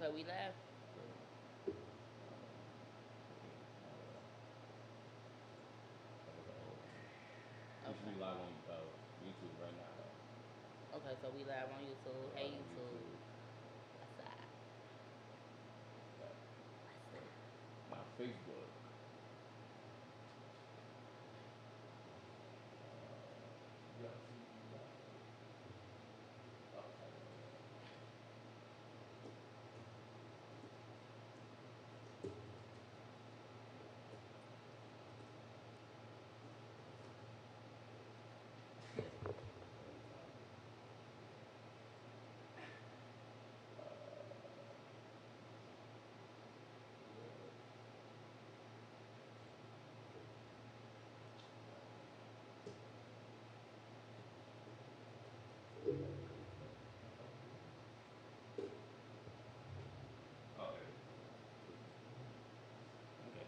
Okay, we live. We should Okay. be live on YouTube right now. Okay, so we live on YouTube. We're Hey live on YouTube. YouTube. What's up? Now Facebook. Yeah. Okay. Okay.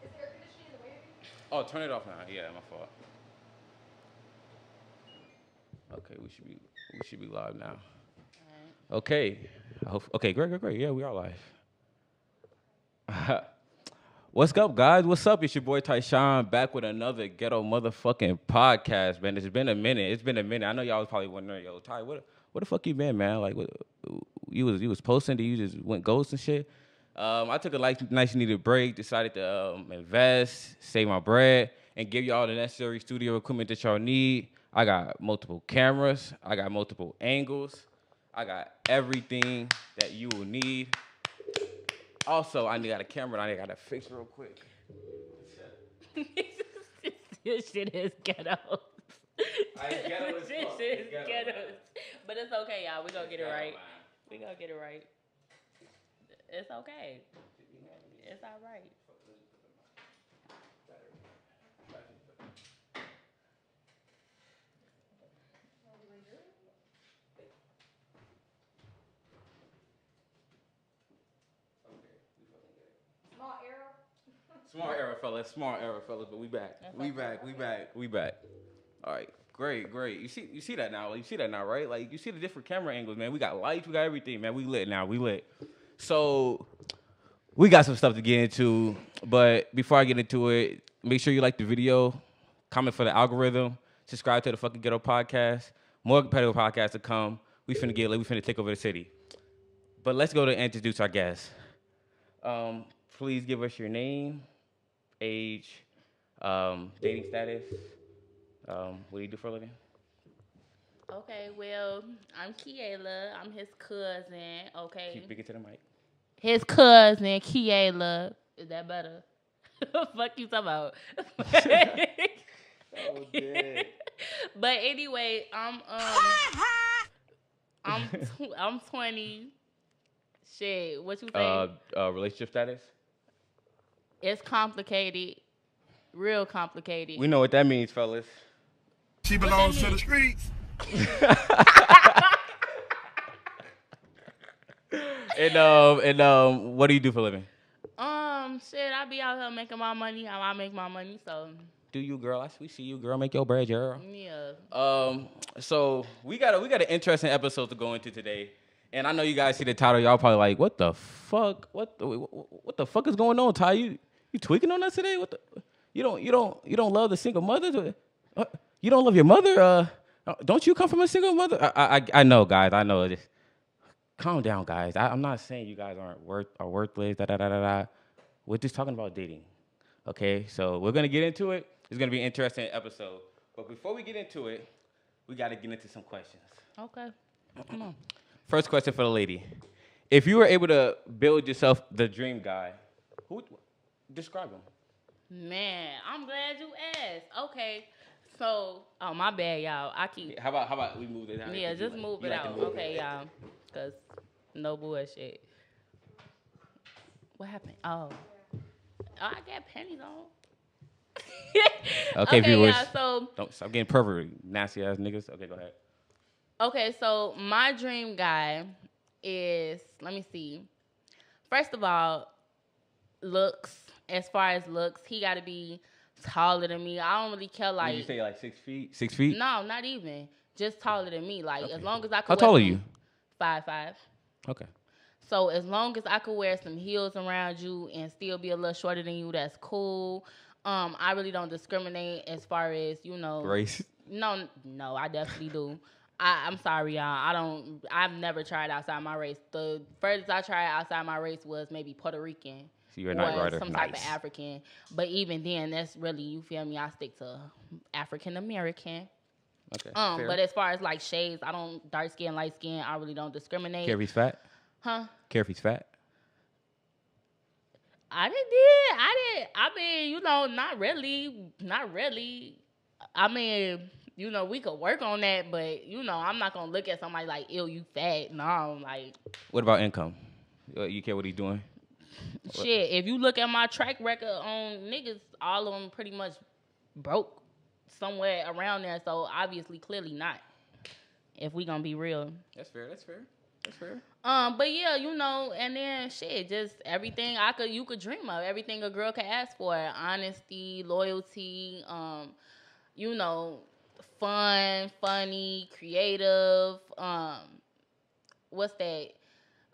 Is the air conditioning in the way of you? Oh, turn it off now. Yeah, my fault. Okay, we should be live now. Alright. Okay. Okay, great. Yeah, we are live. What's up, guys? What's up? It's your boy Tyshawn back with another ghetto motherfucking podcast, man. It's been a minute. I know y'all was probably wondering, yo, Ty, what the fuck you been, man? Like, what you was posting? Did you just went ghost and shit? I took a nice needed break. Decided to invest, save my bread, and give y'all the necessary studio equipment that y'all need. I got multiple cameras. I got multiple angles. I got everything that you will need. Also, I got a camera and I got to fix real quick. This shit is ghetto. Ghetto as This fuck. shit is It's ghetto, ghetto. man. But it's okay, y'all. We gonna get it right. Man. We gonna get it right. It's okay. It's all right. Small arrow. Small error, fellas. But we back. We back. All right, great. You see that now? You see that now, right? Like you see the different camera angles, man. We got lights, we got everything, man. We lit now. So we got some stuff to get into, but before I get into it, make sure you like the video, comment for the algorithm, subscribe to the fucking Ghetto Podcast. More competitive podcasts to come. We finna get lit. We finna take over the city. But let's go to introduce our guests. Please give us your name, age, dating status. What do you do for a living? Okay, well, I'm Kiela. I'm his cousin. Okay. Keep speaking to the mic. His cousin, Kiela. Is that better? Fuck you talking about? Oh, dead. But anyway, I'm 20. Shit, what you say? Relationship status? It's complicated, real complicated. We know what that means, fellas. She belongs to the streets. And what do you do for a living? Shit, I be out here making my money how I make my money. So Do you, girl? We see you, girl. Make your bread, girl. yeah. So we got an interesting episode to go into today, and I know you guys see the title. Y'all probably like, what the fuck? What the fuck is going on, Ty? You tweaking on us today? What the? You don't love the single mother? You don't love your mother? Don't you come from a single mother? I know, guys. I know. Just calm down, guys. I'm not saying you guys aren't worthless. We're just talking about dating. Okay, so we're gonna get into it. It's gonna be an interesting episode. But before we get into it, we gotta get into some questions. Okay. Come on. First question for the lady: if you were able to build yourself the dream guy, who would describe him? Man, I'm glad you asked. Okay. So, oh my bad, y'all. I keep How about we move it down? yeah, just move it out. Okay, y'all. Cause no bullshit. What happened? Oh, I got panties on. Okay, viewers. Yeah, so Don't stop getting pervert, nasty ass niggas. Okay, go ahead. okay, so my dream guy is, let me see. First of all, looks. As far as looks, he got to be taller than me. I don't really care Did you like. say like 6 feet? 6 feet? No, not even. just taller than me. Like as long as I could. How tall are you? 5'5". Okay. So as long as I could wear some heels around you and still be a little shorter than you, that's cool. I really don't discriminate as far as Race. No, I definitely do. I'm sorry, y'all. I've never tried outside my race. The furthest I tried outside my race was maybe Puerto Rican. So you're a night rider. Some type of African. But even then, that's really, you feel me, I stick to African American. Okay. Fair. But as far as like shades, I don't dark skin, light skin, I really don't discriminate. Care if he's fat? Huh? Care if he's fat? I did. I mean, not really. I mean, we could work on that, but I'm not gonna look at somebody like, ew, you fat. No, like. What about income? You care what he's doing? Shit, if you look at my track record on niggas, all of them pretty much broke somewhere around there. So obviously, clearly not. If we gonna be real. That's fair. But yeah, and then shit, just everything you could dream of, everything a girl could ask for: honesty, loyalty, fun, funny, creative. What's that?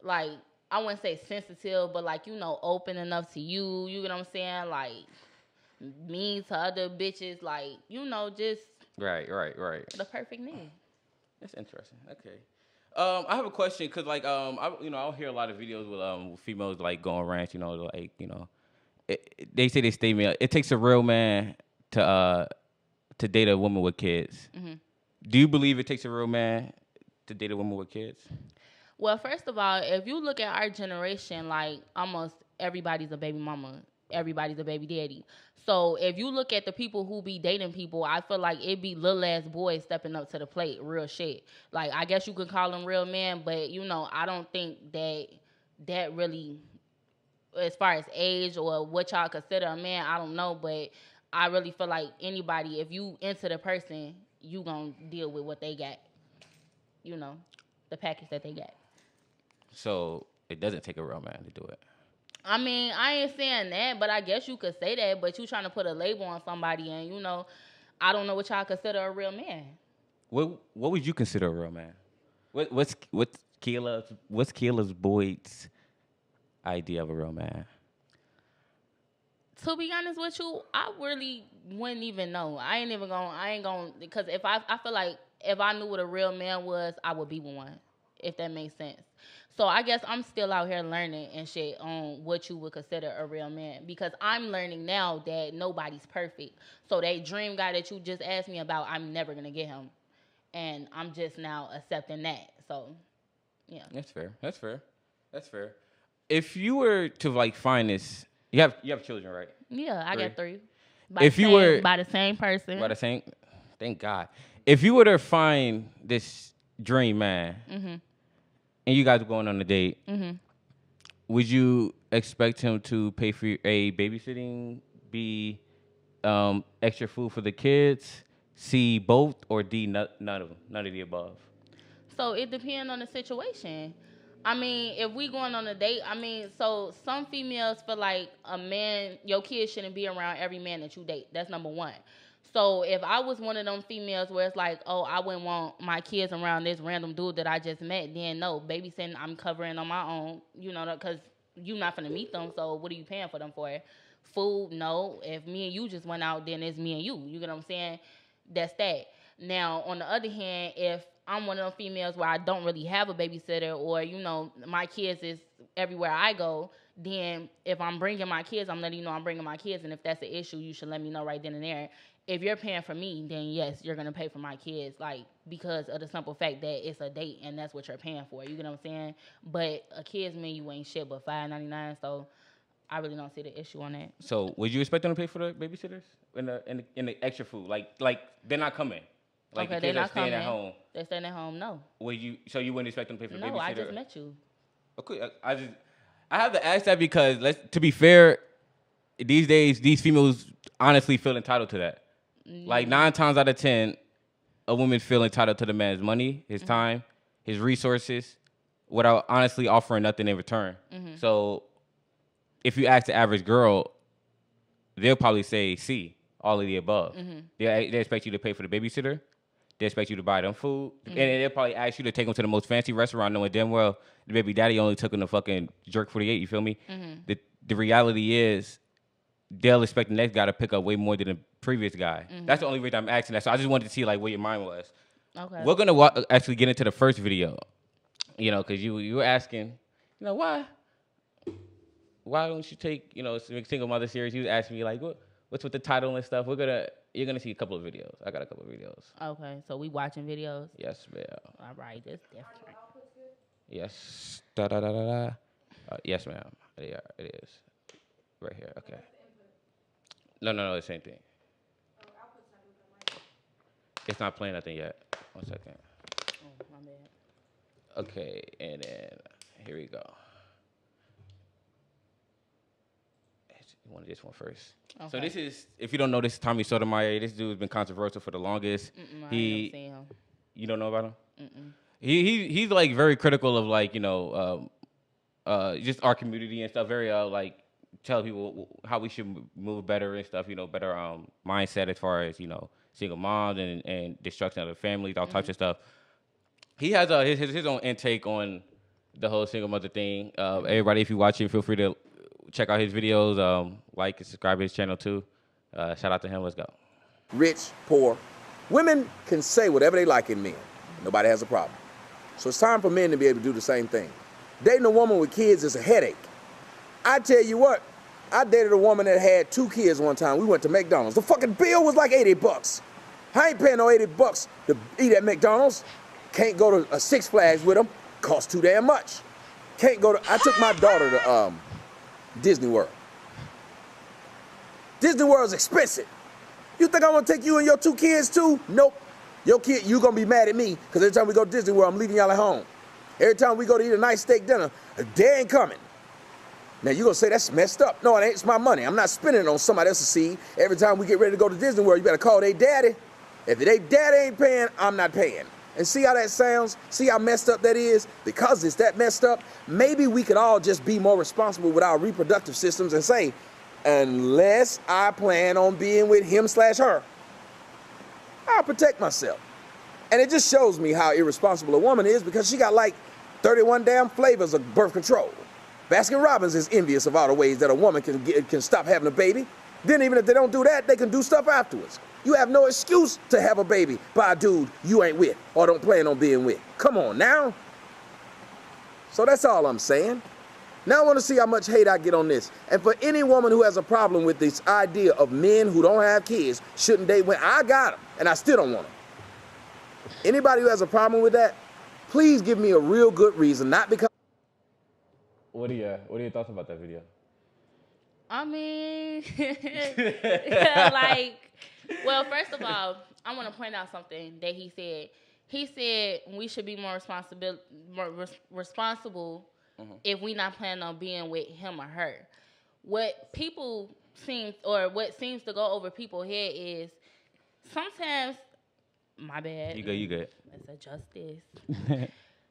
Like, I wouldn't say sensitive, but like, open enough to you. You know what I'm saying? Like, mean to other bitches. Like, just Right. the perfect nigga. That's interesting. Okay. I have a question because, like, I'll hear a lot of videos with females like going rants. They say this statement: it takes a real man to date a woman with kids. Mm-hmm. Do you believe it takes a real man to date a woman with kids? Well, first of all, if you look at our generation, like almost everybody's a baby mama, everybody's a baby daddy. So if you look at the people who be dating people, I feel like it be little ass boys stepping up to the plate, real shit. Like, I guess you could call them real men, but I don't think that really, as far as age or what y'all consider a man, I don't know, but I really feel like anybody, if you into the person, you gonna deal with what they got, the package that they got. So it doesn't take a real man to do it. I mean, I ain't saying that, but I guess you could say that, but you trying to put a label on somebody, and, I don't know what y'all consider a real man. What would you consider a real man? What's Kayla's Boyd's idea of a real man? To be honest with you, I really wouldn't even know. I ain't gonna, because if I feel like if I knew what a real man was, I would be one, if that makes sense. So I guess I'm still out here learning and shit on what you would consider a real man, because I'm learning now that nobody's perfect. So that dream guy that you just asked me about, I'm never gonna get him, and I'm just now accepting that. So, yeah. That's fair. If you were to like find this, you have children, right? Yeah, I got 3. By the same person. By the same, thank God. If you were to find this dream man. Mm-hmm. And you guys are going on a date, mm-hmm. would you expect him to pay for a babysitting, B, extra food for the kids, C, both, or D, none of them, none of the above? So it depends on the situation. I mean, if we going on a date, so some females feel like a man, your kids shouldn't be around every man that you date. That's number one. So if I was one of them females where it's like, oh, I wouldn't want my kids around this random dude that I just met, then no, babysitting, I'm covering on my own, because you're not going to meet them, so what are you paying for them for? Food, no. If me and you just went out, then it's me and you. You get what I'm saying? That's that. Now, on the other hand, if I'm one of them females where I don't really have a babysitter, or, my kids is everywhere I go, then if I'm bringing my kids, I'm letting you know I'm bringing my kids, and if that's an issue, you should let me know right then and there. If you're paying for me, then yes, you're going to pay for my kids, like, because of the simple fact that it's a date and that's what you're paying for. You get what I'm saying? But a kid's menu ain't shit but $5.99, so I really don't see the issue on that. So would you expect them to pay for the babysitters in the extra food? Like they're not coming. Like, okay, the kids are staying at home. They're staying at home, no. So you wouldn't expect them to pay for the babysitter? No, I just met you. Okay, I have to ask that because, to be fair, these days, these females honestly feel entitled to that. Like 9 times out of 10, a woman feel entitled to the man's money, his time, his resources, without honestly offering nothing in return. Mm-hmm. So if you ask the average girl, they'll probably say C, all of the above. Mm-hmm. They expect you to pay for the babysitter. they expect you to buy them food, and they'll probably ask you to take them to the most fancy restaurant, knowing damn well the baby daddy only took them to fucking Jerk 48. You feel me? The reality is they'll expect the next guy to pick up way more than the previous guy. That's the only reason I'm asking that. So I just wanted to see like where your mind was. Okay. We're gonna actually get into the first video, you know, because you were asking, you know, why don't you take, you know, single mother series? You was asking me like, what's with the title and stuff. You're gonna see a couple of videos. I got a couple of videos. Okay, so we watching videos. Yes, ma'am. All right, that's different. Yes. Da da da da da. Yes, ma'am. Yeah, it is. Right here. Okay. No, the same thing. It's not playing nothing yet. 1 second. Oh, my bad. Okay, and then here we go. You want this one first. Okay. So this is, if you don't know, this is Tommy Sotomayor. This dude's been controversial for the longest. I ain't seen him. You don't know about him? He's like very critical of like, you know, just our community and stuff. Very like tell people how we should move better and stuff. You know, better mindset as far as, you know, single moms and destruction of the families, all types of stuff. He has his own intake on the whole single mother thing. Everybody, if you watch it, feel free to check out his videos. Like and subscribe to his channel too. Shout out to him. Let's go. Rich, poor. Women can say whatever they like in men. Nobody has a problem. So it's time for men to be able to do the same thing. Dating a woman with kids is a headache. I tell you what, I dated a woman that had 2 kids one time. We went to McDonald's. The fucking bill was like $80. I ain't paying no $80 to eat at McDonald's. Can't go to Six Flags with them. Costs too damn much. I took my daughter to Disney World. Disney World's expensive. You think I'm gonna take you and your 2 kids too? Nope. Your kid, you gonna be mad at me because every time we go to Disney World, I'm leaving y'all at home. Every time we go to eat a nice steak dinner, they ain't coming. Now you gonna say that's messed up. No, it ain't. It's my money. I'm not spending it on somebody else's seed. Every time we get ready to go to Disney World, you better call their daddy. If their daddy ain't paying, I'm not paying. And see how that sounds? See how messed up that is? Because it's that messed up, maybe we could all just be more responsible with our reproductive systems and say, unless I plan on being with him/her, I'll protect myself. And it just shows me how irresponsible a woman is because she got like 31 damn flavors of birth control. Baskin-Robbins is envious of all the ways that a woman can stop having a baby. Then even if they don't do that, they can do stuff afterwards. You have no excuse to have a baby by a dude you ain't with or don't plan on being with. Come on now. So that's all I'm saying. Now I want to see how much hate I get on this. And for any woman who has a problem with this idea of men who don't have kids shouldn't date when I got them and I still don't want them. Anybody who has a problem with that, please give me a real good reason, not because. What are your thoughts about that video? I mean, like, well, first of all, I want to point out something that he said. He said we should be more responsible if we not planning on being with him or her. What seems to go over people's head is sometimes, my bad. You good. Let's adjust this.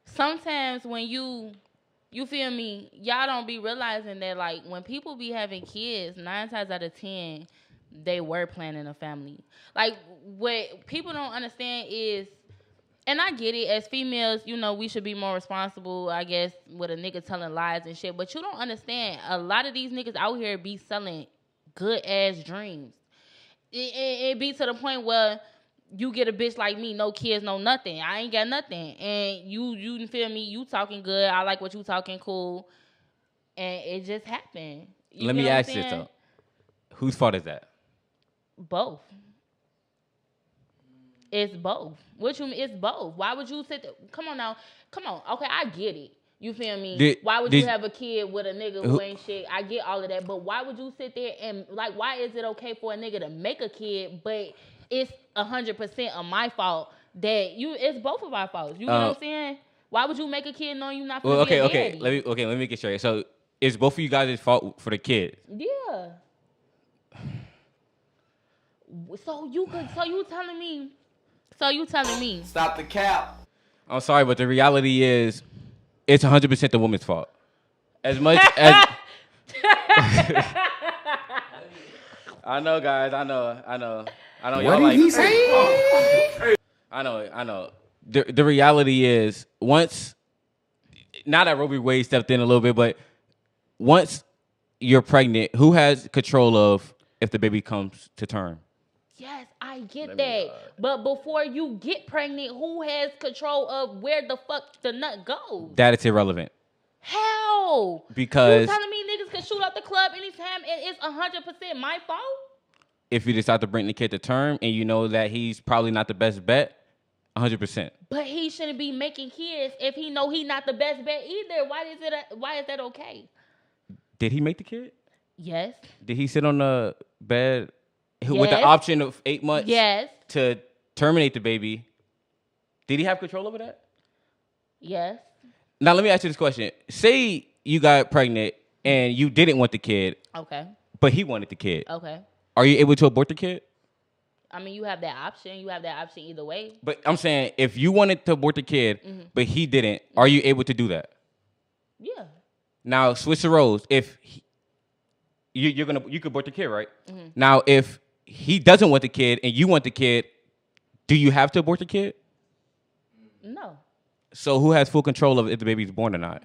Sometimes when you feel me, y'all don't be realizing that, like, when people be having kids, 9 times out of 10, they were planning a family. Like, what people don't understand is, and I get it, as females, you know, we should be more responsible, I guess, with a nigga telling lies and shit, but you don't understand, a lot of these niggas out here be selling good-ass dreams. It be to the point where you get a bitch like me, no kids, no nothing. I ain't got nothing. And you feel me, you talking good. I like what you talking, cool. And it just happened. Let me ask you this, though. Whose fault is that? Both. It's both. What you mean? It's both. Why would you sit there? Come on now. Come on. Okay, I get it. You feel me? Why would you have a kid with a nigga who ain't shit? I get all of that. But why would you sit there and, like, why is it okay for a nigga to make a kid, but it's 100% of my fault that it's both of our faults. You know what I'm saying? Why would you make a kid knowing you're not gonna be a daddy? Let me get straight. So it's both of you guys' fault for the kid. Yeah. So you telling me. Stop the cap. I'm sorry, but the reality is it's 100% the woman's fault. As much as I know, guys, I know. What did he say? I know. The reality is once, now that Roe v. Wade stepped in a little bit, but once you're pregnant, who has control of if the baby comes to term? Yes, I get that. But before you get pregnant, who has control of where the fuck the nut goes? That is irrelevant. How? Because you telling me niggas can shoot up the club anytime and it's 100% my fault? if you decide to bring the kid to term and you know that he's probably not the best bet, 100%. But he shouldn't be making kids if he know he not the best bet either. Why is that okay? Did he make the kid? Yes. Did he sit on the bed with the Yes. option of 8 months Yes. to terminate the baby? Did he have control over that? Yes. Now, let me ask you this question. Say you got pregnant and you didn't want the kid, Okay. but he wanted the kid. Okay. Are you able to abort the kid? I mean, you have that option. You have that option either way. But I'm saying if you wanted to abort the kid, but he didn't, are you able to do that? Yeah. Now, switch the roles. If you could abort the kid, right? Now, if he doesn't want the kid and you want the kid, do you have to abort the kid? No. So who has full control of if the baby's born or not?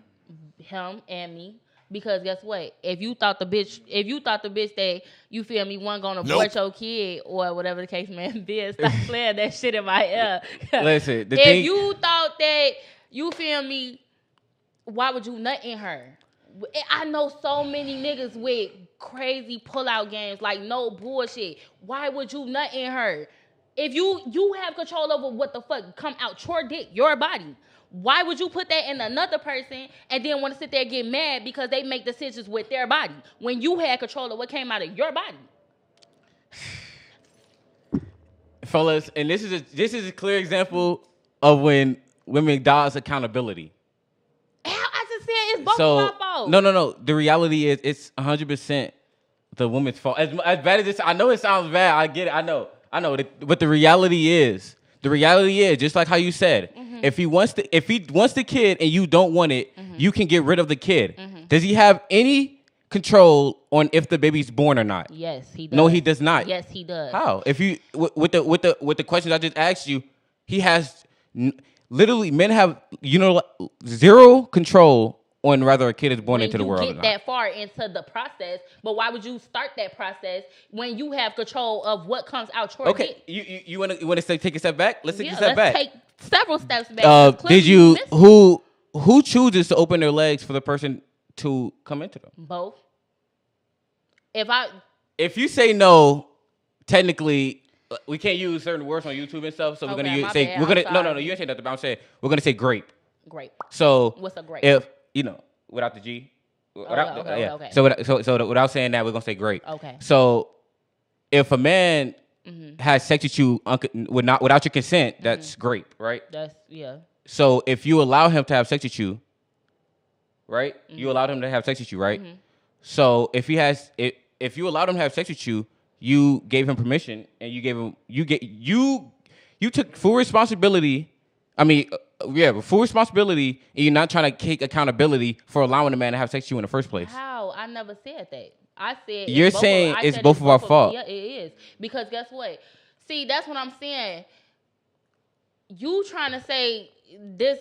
Him and me. Because guess what? If you thought the bitch that you feel me wasn't gonna abort your kid or whatever the case may be, stop playing that shit in my ear. Listen, if you thought that you feel me, why would you nut in her? I know so many niggas with crazy pullout games, like no bullshit. Why would you nut in her? If you have control over what the fuck come out your dick, your body. Why would you put that in another person and then want to sit there and get mad because they make decisions with their body when you had control of what came out of your body? Fellas, and this is a clear example of when women dodge accountability. Hell, I just said it's both of my fault. No. The reality is it's 100% the woman's fault. As bad as this, I know it sounds bad. I get it. I know. But the reality is, just like how you said, if he wants the kid and you don't want it, you can get rid of the kid. Does he have any control on if the baby's born or not? Yes, he does. No, he does not. Yes, he does. How? If you with the questions I just asked you, he has literally men have zero control on whether a kid is born into the world or not. When you get that far into the process, but why would you start that process when you have control of what comes out your dick? Okay, you want to take a step back? Let's take a step back. Let's take several steps back. Did you who chooses to open their legs for the person to come into them? Both. If you say no, technically we can't use certain words on YouTube and stuff, so we're gonna say no. You ain't say nothing. But I'm saying we're gonna say grape. Grape. So what's a grape? If without the G. Okay. So without saying that, we're gonna say grape. Okay. So if a man has sex with you without your consent, that's grape, right? Yeah. So if you allow him to have sex with you, right? You allowed him to have sex with you, right? So if you allowed him to have sex with you, you gave him permission and you took full responsibility. Full responsibility, and you're not trying to take accountability for allowing a man to have sex with you in the first place. How? I never said that. I said you're saying it's both of our fault. Yeah, it is. Because guess what? See, that's what I'm saying. You trying to say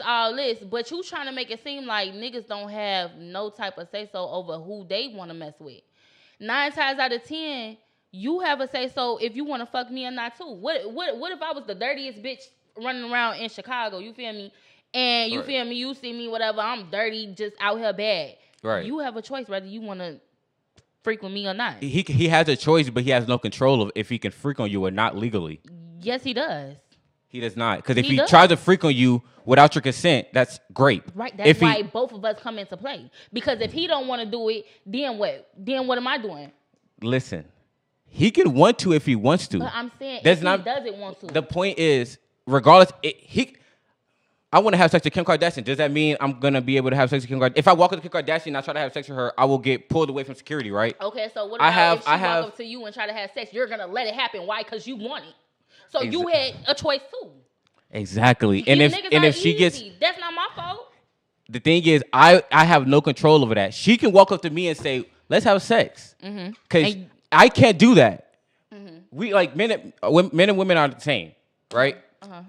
all this, but you trying to make it seem like niggas don't have no type of say so over who they want to mess with. 9 times out of 10, you have a say so if you want to fuck me or not too. What if I was the dirtiest bitch running around in Chicago, you feel me? And you feel me, you see me, whatever, I'm dirty, just out here bad. Right. You have a choice whether you want to freak with me or not. He has a choice, but he has no control of if he can freak on you or not legally. Yes, he does. He does not. Because if he tries to freak on you without your consent, that's grape. Right, that's why both of us come into play. Because if he don't want to do it, then what? Then what am I doing? Listen, he can want to if he wants to. But I'm saying if he doesn't want to. The point is, regardless, I want to have sex with Kim Kardashian. Does that mean I'm going to be able to have sex with Kim Kardashian? If I walk up to Kim Kardashian and I try to have sex with her, I will get pulled away from security, right? Okay, so what about if she walk up to you and try to have sex? You're going to let it happen. Why? Because you want it. So you had a choice too. Exactly. And if she gets... That's not my fault. The thing is, I have no control over that. She can walk up to me and say, let's have sex. Because I can't do that. We like men and women are the same, right?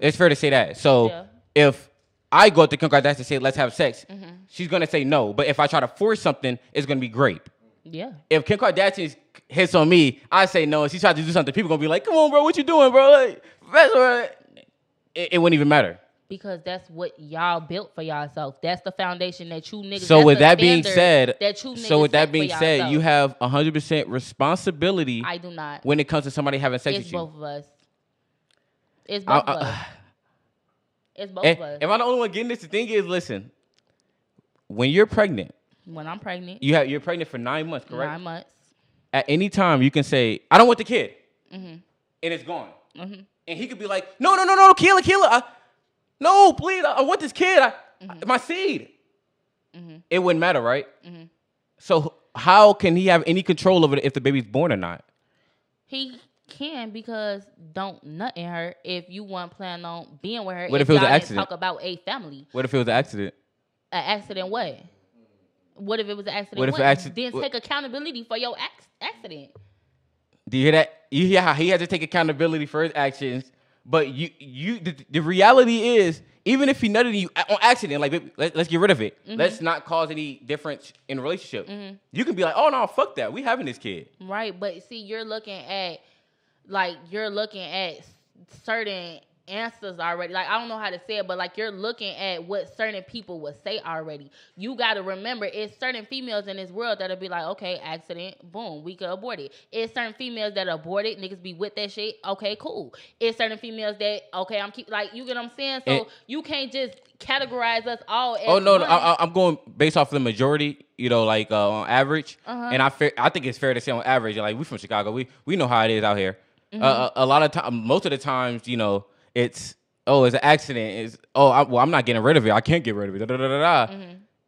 It's fair to say that. So if I go to Kim Kardashian and say, let's have sex, she's going to say no. But if I try to force something, it's going to be great. Yeah. If Kim Kardashian hits on me, I say no, and she tries to do something, people going to be like, come on, bro, what you doing, bro? Like, that's right. It wouldn't even matter. Because that's what y'all built for y'allself. That's the foundation that you niggas. So with that being said, you you have 100% responsibility. I do not. When it comes to somebody having sex with It's you. both of us. It's both of us. It's both of us. Am I the only one getting this? The thing is, listen. When you're pregnant. When I'm pregnant. You're pregnant for 9 months, correct? 9 months. At any time, you can say, I don't want the kid. And it's gone. And he could be like, no, kill it. No, please, I want this kid. My seed. It wouldn't matter, right? So how can he have any control over if the baby's born or not? He can, because don't nut in her if you weren't planning on being with her. What if it was an accident? Talk about a family. What if it was an accident? An accident what? What if it was an accident? What if an accident? Then take accountability for your accident. Do you hear that? You hear how he has to take accountability for his actions, but the reality is, even if he nutted you on accident, like let's get rid of it. Let's not cause any difference in a relationship. You can be like, oh no, fuck that. We having this kid. Right, but see, you're looking at certain answers already. Like, I don't know how to say it, but like, you're looking at what certain people would say already. You got to remember, it's certain females in this world that'll be like, okay, accident, boom, we could abort it. It's certain females that abort it, niggas be with that shit, okay, cool. It's certain females that, okay, you get what I'm saying? So you can't just categorize us all as no, one. I'm going based off the majority, like on average. And I think it's fair to say on average, like, we from Chicago, we know how it is out here. A lot of time, most of the times, it's an accident. I'm not getting rid of it. I can't get rid of it.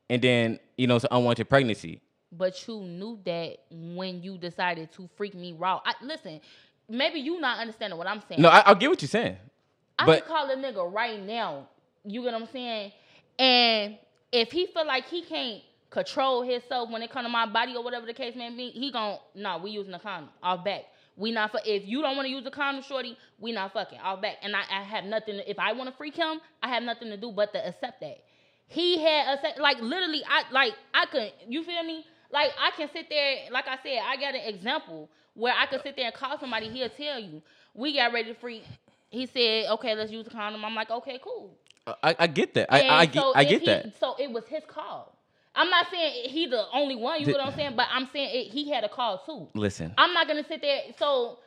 And then, it's an unwanted pregnancy. But you knew that when you decided to freak me raw. Listen, maybe you not understanding what I'm saying. No, I'll get what you're saying. I could call a nigga right now. You get what I'm saying? And if he feel like he can't control himself when it come to my body or whatever the case may be, we using a condom. Off back. If you don't want to use a condom, shorty, we not fucking. Off back. And I have nothing. If I want to freak him, I have nothing to do but to accept that. He had literally, I couldn't. You feel me? Like, I can sit there. Like I said, I got an example where I could sit there and call somebody. He'll tell you, we got ready to freak. He said, okay, let's use a condom. I'm like, okay, cool. I get that. I get that. So it was his call. I'm not saying he the only one, you know what I'm saying? But I'm saying he had a call too. Listen. I'm not going to sit there. So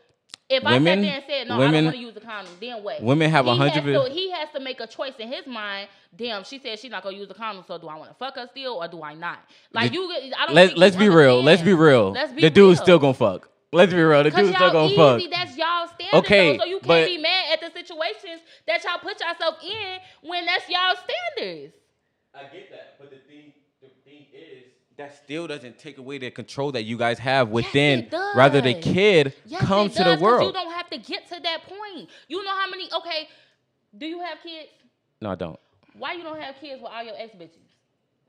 if I sat there and said, no, I don't want to use the condom, then what? Women have 100%. So he has to make a choice in his mind. Damn, she said she's not going to use the condom, so do I want to fuck her still or do I not? Like, I don't Let's be real. The dude's still going to fuck. Let's be real. The dude's still going to fuck. That's y'all standard. Okay. So you can't be mad at the situations that y'all put yourself in when that's y'all standards. I get that. But the thing is, that still doesn't take away the control that you guys have within. Yes, rather the kid comes to the world. You don't have to get to that point. You know how many? Okay, do you have kids? No, I don't. Why you don't have kids with all your ex bitches?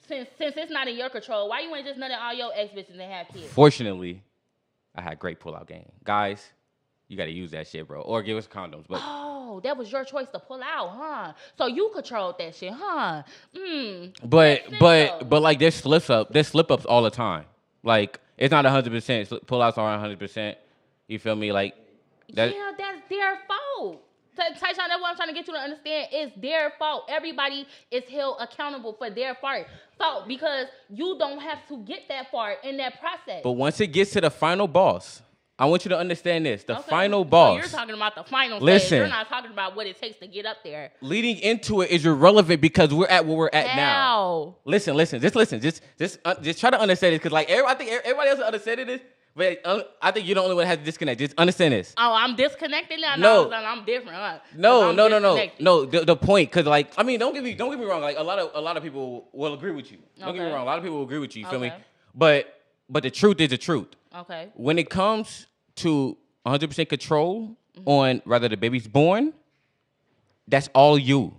Since it's not in your control, why you ain't just nutting all your ex bitches and have kids? Fortunately, I had great pull-out game, guys. You got to use that shit, bro, or give us condoms. But that was your choice to pull out, huh? So you controlled that shit, huh? But like there's slip-ups all the time. Like, it's not 100%. Pull-outs aren't 100%. You feel me? Like that. Yeah, that's their fault. Tyshawn, that's what I'm trying to get you to understand. It's their fault. Everybody is held accountable for their fault because you don't have to get that far in that process. But once it gets to the final boss, I want you to understand this. The final boss. So you're talking about the final stage. You're not talking about what it takes to get up there. Leading into it is irrelevant because we're at where we're at now. Listen. Just try to understand this because I think everybody else understands this. But I think you're the only one that has to disconnect. Just understand this. Oh, I'm disconnected now? No. I'm different, huh? No. The point, because don't get me wrong. Like, a lot of people will agree with you. Don't get me wrong. A lot of people will agree with you. You feel me? But the truth is the truth. Okay. When it comes to 100% control on whether the baby's born, that's all you.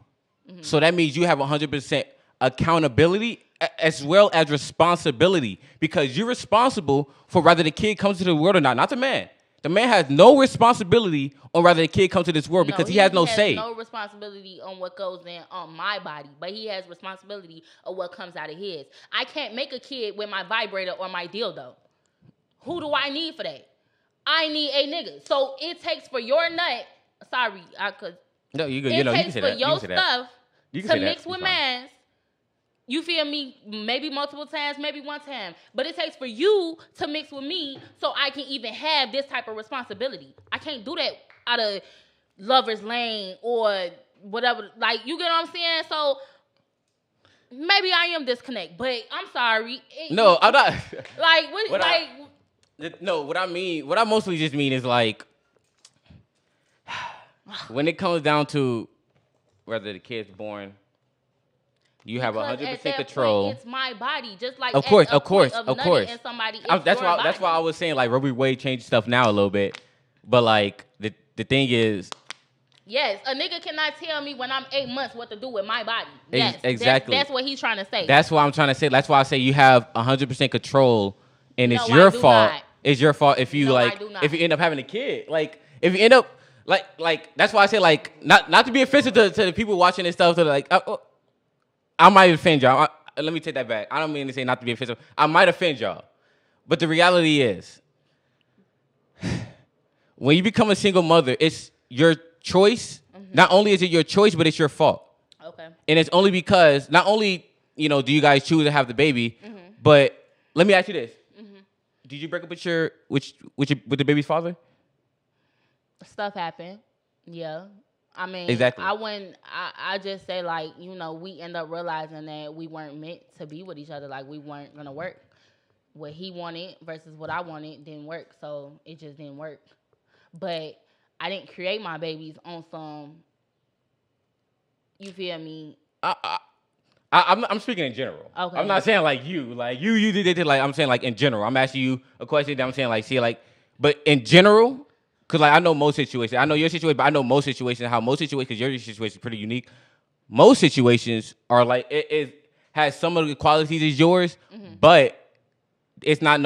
So that means you have 100% accountability as well as responsibility, because you're responsible for whether the kid comes to the world or not the man. The man has no responsibility on whether the kid comes to this world because he has no say. No responsibility on what goes in on my body, but he has responsibility of what comes out of his. I can't make a kid with my vibrator or my dildo. Who do I need for that? I need a nigga. So it takes for your nut. Sorry, I could. No, you It know, takes you for can say your that. stuff You can to say that. mix with It's fine. man's. You feel me? Maybe multiple times, maybe one time. But it takes for you to mix with me so I can even have this type of responsibility. I can't do that out of lover's lane or whatever. Like, you get what I'm saying? So maybe I am disconnect, but I'm sorry. No, I'm not. Like, what No, what I mostly just mean is like, when it comes down to whether the kid's born, you have 100% control. Point, it's my body, just like of course. And somebody, That's why I was saying like Roe v. Wade changed stuff now a little bit, but like the thing is. Yes, a nigga cannot tell me when I'm 8 months what to do with my body. Yes, exactly. That's what he's trying to say. That's what I'm trying to say. That's why I say you have 100% control, and it's your fault. Not. It's your fault if you if you end up having a kid. Like if you end up like that's why I say like not to be offensive to the people watching this stuff. To like I might offend y'all. Let me take that back. I don't mean to say not to be offensive. I might offend y'all, but the reality is, when you become a single mother, it's your choice. Mm-hmm. Not only is it your choice, but it's your fault. Okay. And it's only because not only do you guys choose to have the baby, but let me ask you this: did you break up with with the baby's father? Stuff happened. Yeah. I mean, exactly. I just say like, we end up realizing that we weren't meant to be with each other. Like we weren't going to work. What he wanted versus what I wanted didn't work. So it just didn't work. But I didn't create my babies on some, you feel me? I'm speaking in general. Okay. I'm not saying like you did it like, I'm saying like in general. I'm asking you a question that I'm saying like, see like, but in general, because like I know most situations. I know your situation, but I know most situations, how most situations, because your situation is pretty unique. Most situations are like, it has some of the qualities as yours, but it's not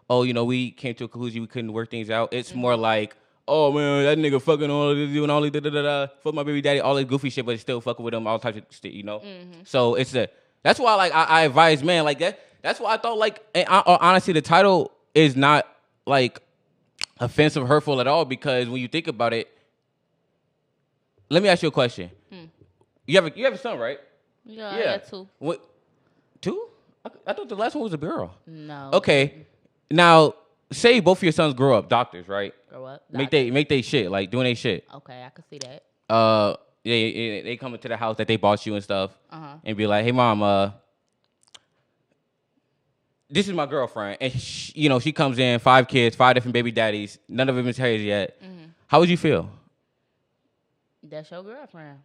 we came to a conclusion, we couldn't work things out. It's more like, oh man, that nigga fucking all this, doing all this, fuck my baby daddy, all this goofy shit, but it's still fucking with him, all types of shit, So that's why like I advise, man, like that. That's why I thought like, honestly, the title is not like offensive, hurtful at all, because when you think about it, let me ask you a question. You have a son, right? Yeah. I got two. What? Two? I thought the last one was a girl. No. Okay. Now, say both of your sons grow up doctors, right? Grow up. Make they shit, like doing their shit. Okay, I can see that. They come into the house that they bought you and stuff, and be like, "Hey, mom, this is my girlfriend," and she comes in, 5 kids, 5 different baby daddies, none of them is hers yet. How would you feel? That's your girlfriend.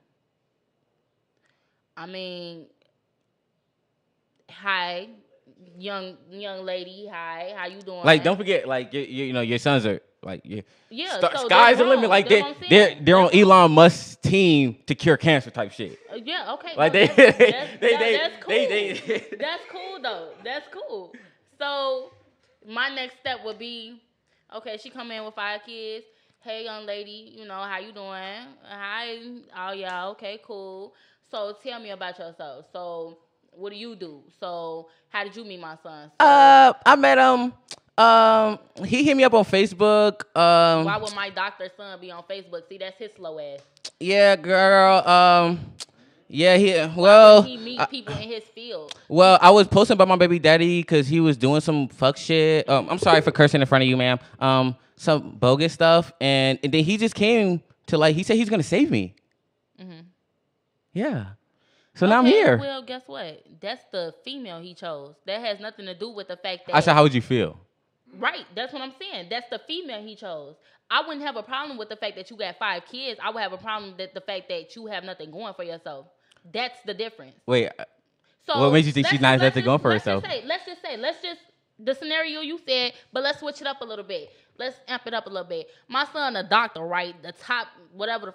I mean, hi, young lady. Hi, how you doing? Like, don't forget, like your sons are like so sky's the limit. Like they're on Elon Musk's team to cure cancer type shit. Yeah, okay. Like that's cool. That's cool though. That's cool. So my next step would be, okay, she come in with 5 kids. Hey, young lady, how you doing? Hi. Oh yeah, okay, cool. So tell me about yourself. So what do you do? So how did you meet my son? So, I met him. He hit me up on Facebook. Why would my doctor's son be on Facebook? See, that's his slow ass. Yeah, girl. Yeah, he meet people in his field. Well, I was posting about my baby daddy because he was doing some fuck shit. I'm sorry for cursing in front of you, ma'am. Some bogus stuff, and then he just came to like, he said he's gonna save me. Yeah. So now I'm here. Well, guess what? That's the female he chose. That has nothing to do with the fact that. I said, how would you feel? Right. That's what I'm saying. That's the female he chose. I wouldn't have a problem with the fact that you got 5 kids. I would have a problem with the fact that you have nothing going for yourself. That's the difference. Wait. So what makes you think she's not nothing going for herself? Let's just the scenario you said, but let's switch it up a little bit. Let's amp it up a little bit. My son, a doctor, right? The top, whatever the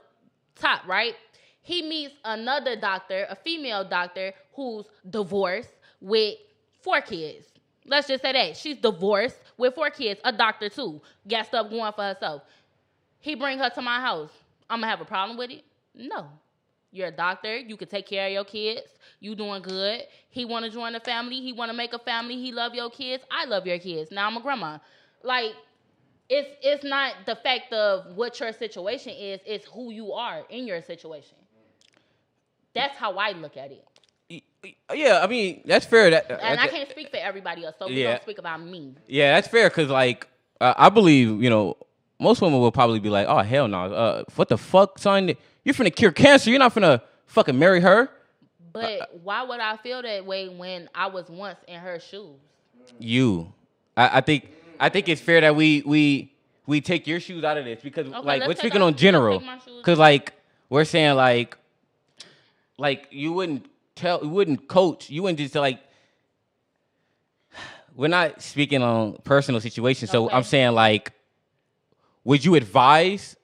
top, right? He meets another doctor, a female doctor, who's divorced with 4 kids, Let's just say that. She's divorced with 4 kids, a doctor too, got stuff going for herself. He bring her to my house. I'm going to have a problem with it? No. You're a doctor. You can take care of your kids. You doing good. He want to join the family. He want to make a family. He love your kids. I love your kids. Now I'm a grandma. Like, it's not the fact of what your situation is. It's who you are in your situation. That's how I look at it. Yeah, I mean, that's fair. And I can't speak for everybody else, so we don't speak about me. Yeah, that's fair, because, like, I believe, you know, most women will probably be like, oh, hell no. What the fuck, son? You're finna cure cancer. You're not finna fucking marry her. But why would I feel that way when I was once in her shoes? I think it's fair that we take your shoes out of this, because, like, we're speaking on general. Because, like, we're saying, like, you wouldn't coach. You wouldn't just, like, we're not speaking on personal situations. So I'm saying, like, would you advise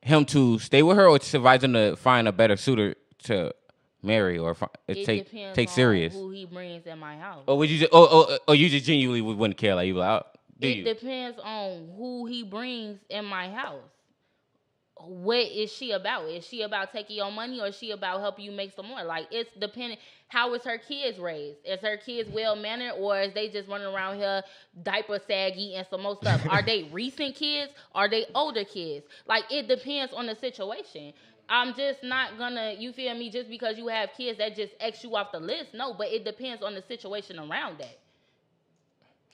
him to stay with her, or to advise him to find a better suitor to marry, or take serious? Who he brings in my house. Or would you just, or you just genuinely wouldn't care? Like, you like, it depends on who he brings in my house. What is she about? Is she about taking your money, or is she about helping you make some more? Like, it's dependent. How is her kids raised? Is her kids well-mannered, or is they just running around here diaper saggy and some more stuff? Are they recent kids? Are they older kids? Like, it depends on the situation. I'm just not gonna, you feel me, just because you have kids, that just X you off the list. No, but it depends on the situation around that.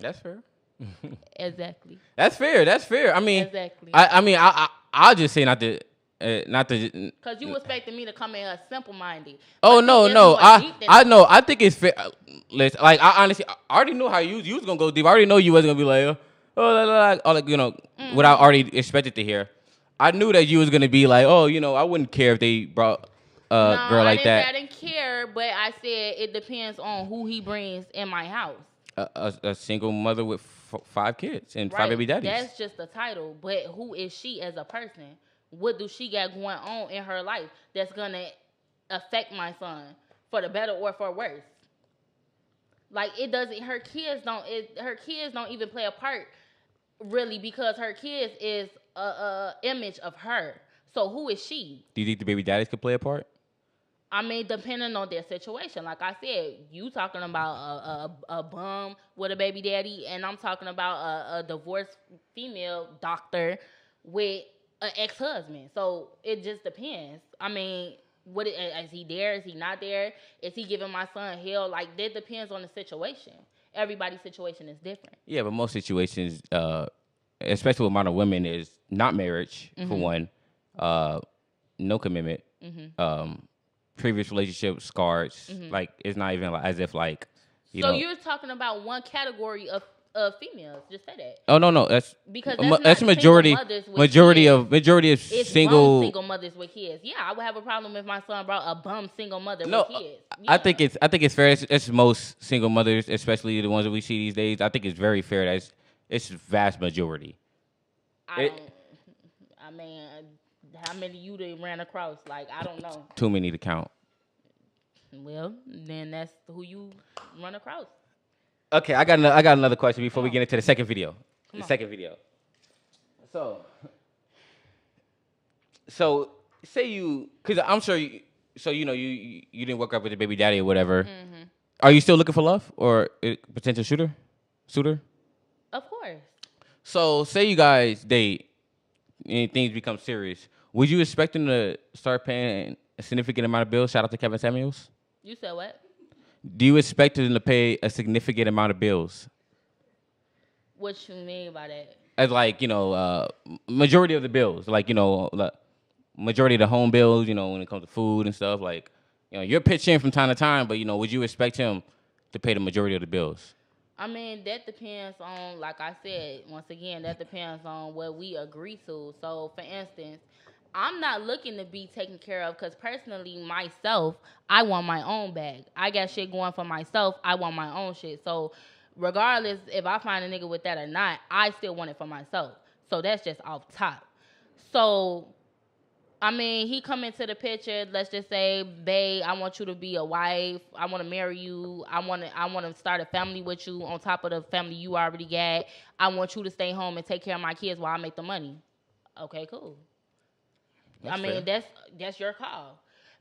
That's fair. Exactly. That's fair. I mean, exactly. I'll just say not to. Because you expected me to come in here simple-minded. Oh, no. I know. I think it's fair. Listen, like, I honestly, I already knew how you was gonna go deep. I already know you wasn't gonna be like, like, you know, what I already expected to hear. I knew that you was gonna be like, oh, you know, I wouldn't care if they brought a girl like that. I didn't care, but I said it depends on who he brings in my house. A single mother with 5 kids and 5 baby daddies. That's just the title. But who is she as a person? What do she got going on in her life that's gonna affect my son for the better or for worse? Like, it doesn't. Her kids don't even play a part really, because her kids is a image of her. So who is she? Do you think the baby daddies could play a part? I mean, depending on their situation. Like I said, you talking about a bum with a baby daddy, and I'm talking about a divorced female doctor with an ex-husband. So it just depends. I mean, is he there? Is he not there? Is he giving my son hell? Like, that depends on the situation. Everybody's situation is different. Yeah, but most situations, especially with modern women, is not marriage, for one, no commitment, previous relationship scars. Like, it's not even like, as if, like, you know. You're talking about one category of females. Just say that. Oh, no, that's because that's majority of single mothers with kids. Yeah, I would have a problem if my son brought a bum single mother with kids. Yeah. I think it's fair. It's most single mothers, especially the ones that we see these days. I think it's very fair. It's vast majority. I mean, how many you ran across? Like, I don't know. Too many to count. Well, then that's who you run across. Okay, I got another question before we get into the second video. Second video. So say you, because I'm sure you didn't work out with your baby daddy or whatever. Are you still looking for love or a potential suitor? Of course. So say you guys date and things become serious. Would you expect him to start paying a significant amount of bills? Shout out to Kevin Samuels. You said what? Do you expect him to pay a significant amount of bills? What you mean by that? As, like, you know, majority of the bills, like, you know, majority of the home bills, you know, when it comes to food and stuff, like, you know, you're pitching from time to time, but, you know, would you expect him to pay the majority of the bills? I mean, that depends on, like I said, once again, that depends on what we agree to. So, for instance, I'm not looking to be taken care of because personally, myself, I want my own bag. I got shit going for myself. I want my own shit. So regardless if I find a nigga with that or not, I still want it for myself. So that's just off top. So I mean, he come into the picture. Let's just say, babe, I want you to be a wife. I want to marry you. I want to start a family with you on top of the family you already got. I want you to stay home and take care of my kids while I make the money. Okay, cool. That's I mean, fair. that's your call.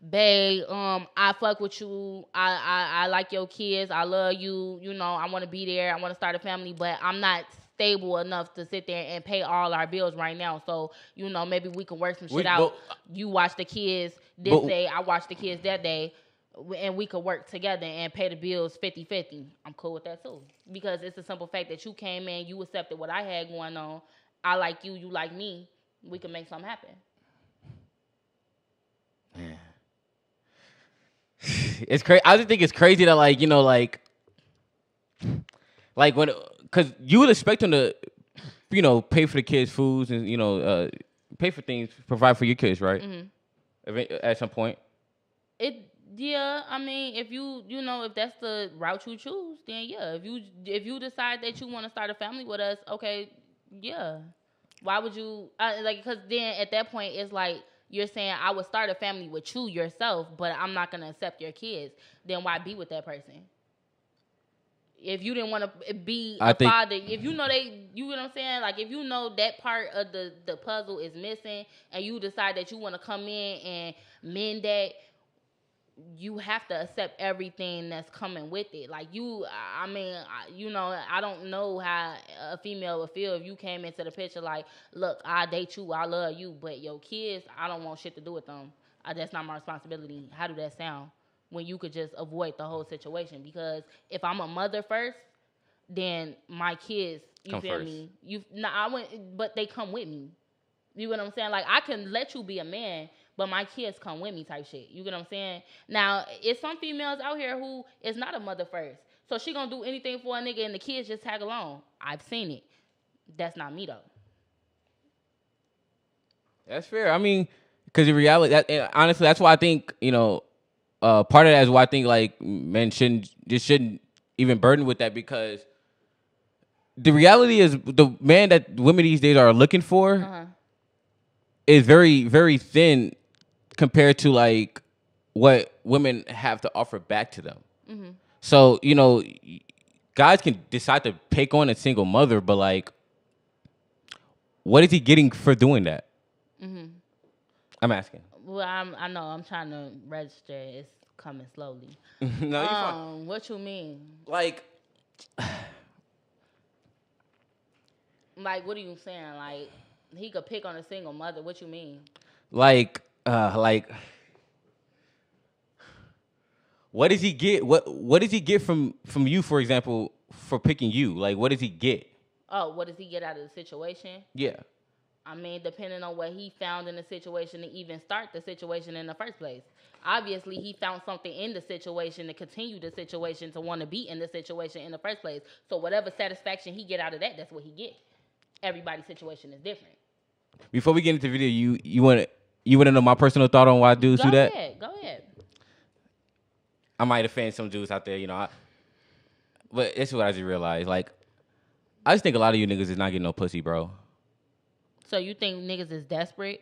Babe, I fuck with you. I like your kids. I love you. You know, I want to be there. I want to start a family, but I'm not stable enough to sit there and pay all our bills right now. So, you know, maybe we can work some shit out. You watch the kids this day. I watch the kids that day. And we could work together and pay the bills 50-50. I'm cool with that too. Because it's the simple fact that you came in, you accepted what I had going on. I like you, you like me. We can make something happen. Man. It's crazy. I just think it's crazy that, like, you know, like when, because you would expect them to, you know, pay for the kids' foods and, you know, pay for things, provide for your kids, right? Mm-hmm. At some point. Yeah, I mean, if if that's the route you choose, then yeah. If you decide that you want to start a family with us, okay, yeah. Why would you because then at that point it's like you're saying I would start a family with you yourself, but I'm not gonna accept your kids. Then why be with that person? If you didn't want to be father, if you know you know what I'm saying? Like if you know that part of the puzzle is missing, and you decide that you want to come in and mend that, you have to accept everything that's coming with it. Like I don't know how a female would feel if you came into the picture like, look, I date you, I love you, but your kids, I don't want shit to do with them. That's not my responsibility. How do that sound? When you could just avoid the whole situation. Because if I'm a mother first, then my kids, you come feel first. me? But they come with me. You know what I'm saying? Like I can let you be a man, but my kids come with me type shit. You get what I'm saying? Now, it's some females out here who is not a mother first. So she gonna do anything for a nigga and the kids just tag along. I've seen it. That's not me though. That's fair. I mean, because in reality, honestly, that's why I think, you know, part of that is why I think like men shouldn't even burden with that, because the reality is the man that women these days are looking for is very, very thin compared to like what women have to offer back to them. Mm-hmm. So, you know, guys can decide to take on a single mother, but like, what is he getting for doing that? Mm-hmm. I'm asking. Well, I know. I'm trying to register. It's coming slowly. No, you're fine. What you mean? Like, what are you saying? Like, he could pick on a single mother. What you mean? Like, what does he get? What does he get from you, for example, for picking you? Like, what does he get? Oh, what does he get out of the situation? Yeah. I mean, depending on what he found in the situation to even start the situation in the first place. Obviously, he found something in the situation to continue the situation, to want to be in the situation in the first place. So whatever satisfaction he get out of that, that's what he get. Everybody's situation is different. Before we get into the video, you want to know my personal thought on why dudes do that? Go ahead. I might offend some dudes out there, you know. But this is what I just realized. Like, I just think a lot of you niggas is not getting no pussy, bro. So you think niggas is desperate?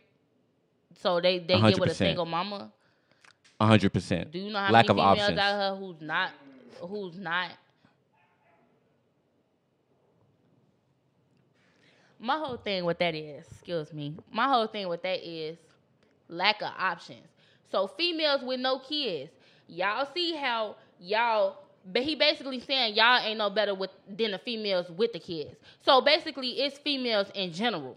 So they 100%. get with a single mama? 100%. Do you know how Lack many of females options. out here who's not? My whole thing with that is, lack of options. So females with no kids, y'all see how but he basically saying y'all ain't no better than the females with the kids. So basically it's females in general.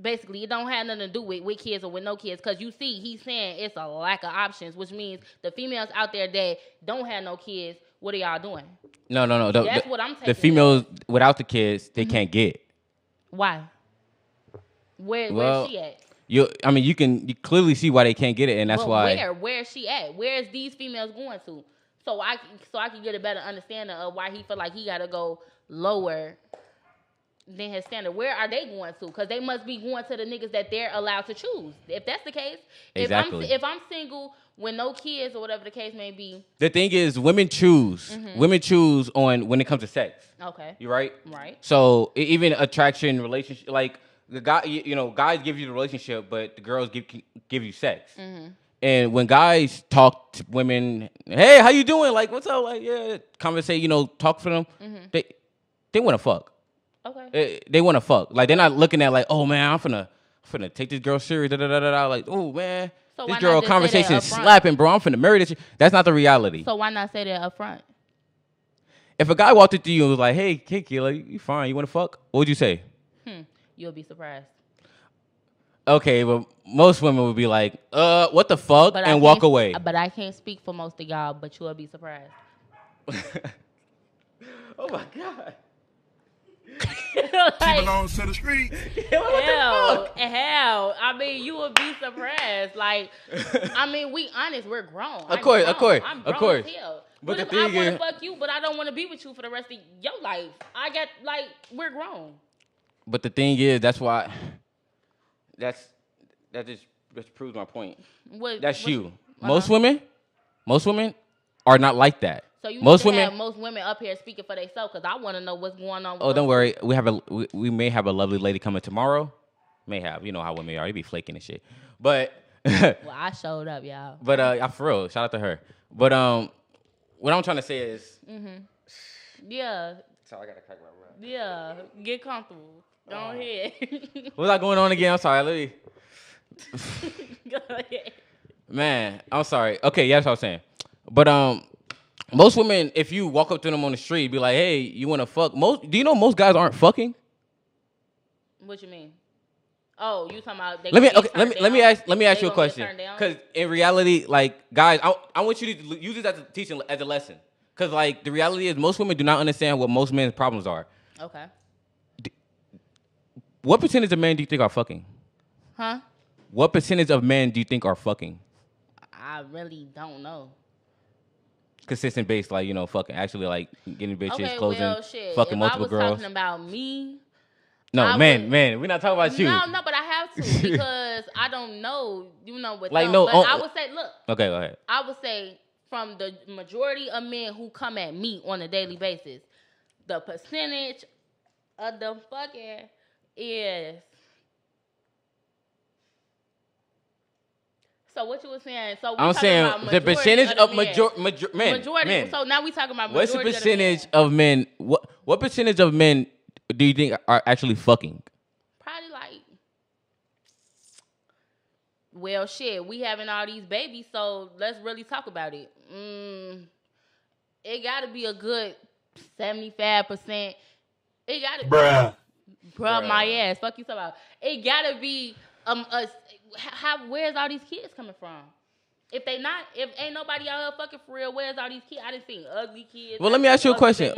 Basically, it don't have nothing to do with kids or with no kids, because you see, he's saying it's a lack of options, which means the females out there that don't have no kids, what are y'all doing? No. That's what I'm taking. The females without the kids, they can't get. Why? Where's she at? You clearly see why they can't get it, and that's why. Where's she at? Where's these females going to? So I can get a better understanding of why he feel like he gotta go lower than his standard. Where are they going to? Because they must be going to the niggas that they're allowed to choose. If that's the case, exactly. If I'm single with no kids or whatever the case may be. The thing is, women choose. Mm-hmm. Women choose on when it comes to sex. Okay. You right? Right. So even attraction, relationship, like the guy, guys give you the relationship, but the girls give you sex. Mm-hmm. And when guys talk to women, hey, how you doing? Like, what's up? Like, yeah, conversate, talk for them. Mm-hmm. They want to fuck. Okay. They want to fuck. Like, they're not looking at like, oh man, I'm finna take this girl serious. Da, da, da, da, da. Like, oh man, so this girl conversation is slapping, bro. I'm finna marry this. That's not the reality. So why not say that up front? If a guy walked up to you and was like, hey, Kayla, you fine? You want to fuck? What would you say? You'll be surprised. Okay, but most women would be like, what the fuck, and walk away. But I can't speak for most of y'all, but you'll be surprised. Oh, my God. She belongs to the streets. Hell. I mean, you would be surprised. Like, I mean, we honest, we're grown. Of course. I'm grown as hell. But what if I want to fuck you, but I don't want to be with you for the rest of your life? We're grown. But the thing is, that's why... That just proves my point. That's you. Most women are not like that. So you have most women up here speaking for themselves because I want to know what's going on. Oh, don't worry. We may have a lovely lady coming tomorrow. May have. You know how women are. They be flaking and shit. But well, I showed up, y'all. But for real, shout out to her. But what I'm trying to say is, yeah. So I gotta crack my rub. Yeah, get comfortable. Go ahead. What's that going on again? I'm sorry. Let me. Go ahead. Man, I'm sorry. Okay, yeah, that's what I was saying. But most women, if you walk up to them on the street, be like, "Hey, you want to fuck?" Do you know most guys aren't fucking? What you mean? Oh, you talking about? Let me ask you a question. Because in reality, like guys, I want you to use this as a lesson. Because like the reality is, most women do not understand what most men's problems are. Okay. What percentage of men do you think are fucking? Huh? What percentage of men do you think are fucking? I really don't know. Consistent base, like, fucking, actually, like, getting bitches, closing, shit. fucking multiple girls. If I was talking about me... No, man, we're not talking about you. No, but I have to because I don't know, with like, them. no, but I would say, look. Okay, go ahead. I would say from the majority of men who come at me on a daily basis, the percentage of the fucking is... So what you were saying? So I'm saying the percentage of men. Majority. So now we talking about majority. What's the percentage of men? What percentage of men do you think are actually fucking? Probably like. Well, shit. We having all these babies, so let's really talk about it. It got to be a good 75%. It got to. Bruh, my ass. Fuck you talking about. It got to be where's all these kids coming from? If ain't nobody out here fucking for real, where's all these kids? I didn't see ugly kids. Well, let me ask you a question.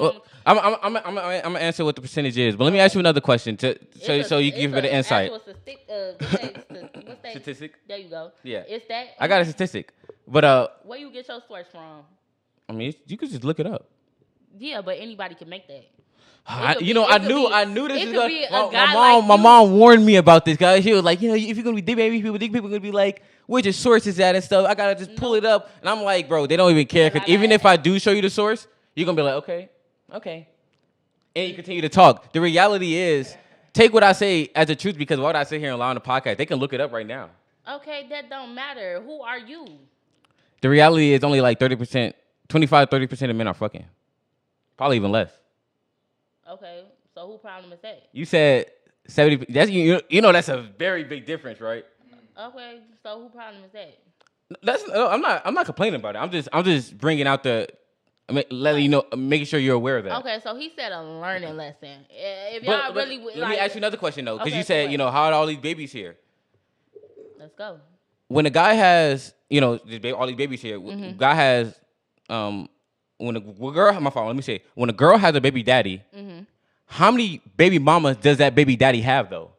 I'm gonna answer what the percentage is, but let me ask you another question so you give me the insight. Statistic? There you go. Yeah. It's that. I got a statistic, but where you get your source from? I mean, you could just look it up. Yeah, but anybody can make that. I knew this was my mom warned me about this, guys. She was like, if you're gonna be dick baby people gonna be like, where's your sources at and stuff. I gotta just pull it up, and I'm like, bro, they don't even care, because even if I do show you the source, you're gonna be like, okay, and you continue to talk. The reality is, take what I say as the truth, because what I say here and lie on the podcast, they can look it up right now. Okay, that don't matter. Who are you? The reality is only like 30%, 25-30% of men are fucking, probably even less. Okay, so who problem is that? You said 70. That's that's a very big difference, right? Okay, so who problem is that? I'm not complaining about it. I'm just bringing out letting you know, making sure you're aware of that. Okay, so he said a learning lesson. If y'all really let me ask you another question though, because you said how are all these babies here? Let's go. When a guy has all these babies here, guy has when a girl has a baby daddy, how many baby mamas does that baby daddy have though?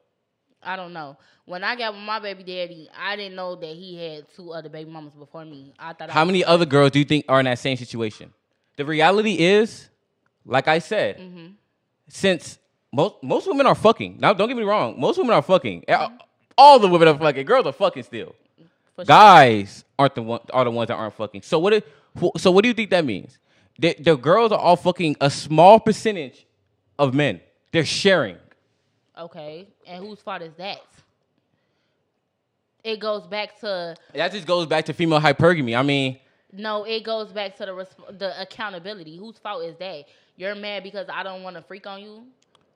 I don't know. When I got with my baby daddy, I didn't know that he had 2 other baby mamas before me. I thought. How many other girls do you think are in that same situation? The reality is, like I said, since most women are fucking. Now, don't get me wrong. Most women are fucking. All the women are fucking. Girls are fucking still. Sure. Guys are the ones that aren't fucking. So what do you think that means? The girls are all fucking a small percentage of men. They're sharing. Okay, and whose fault is that? It goes back to That just goes back to female hypergamy. I mean, no, it goes back to the accountability. Whose fault is that? You're mad because I don't want to freak on you.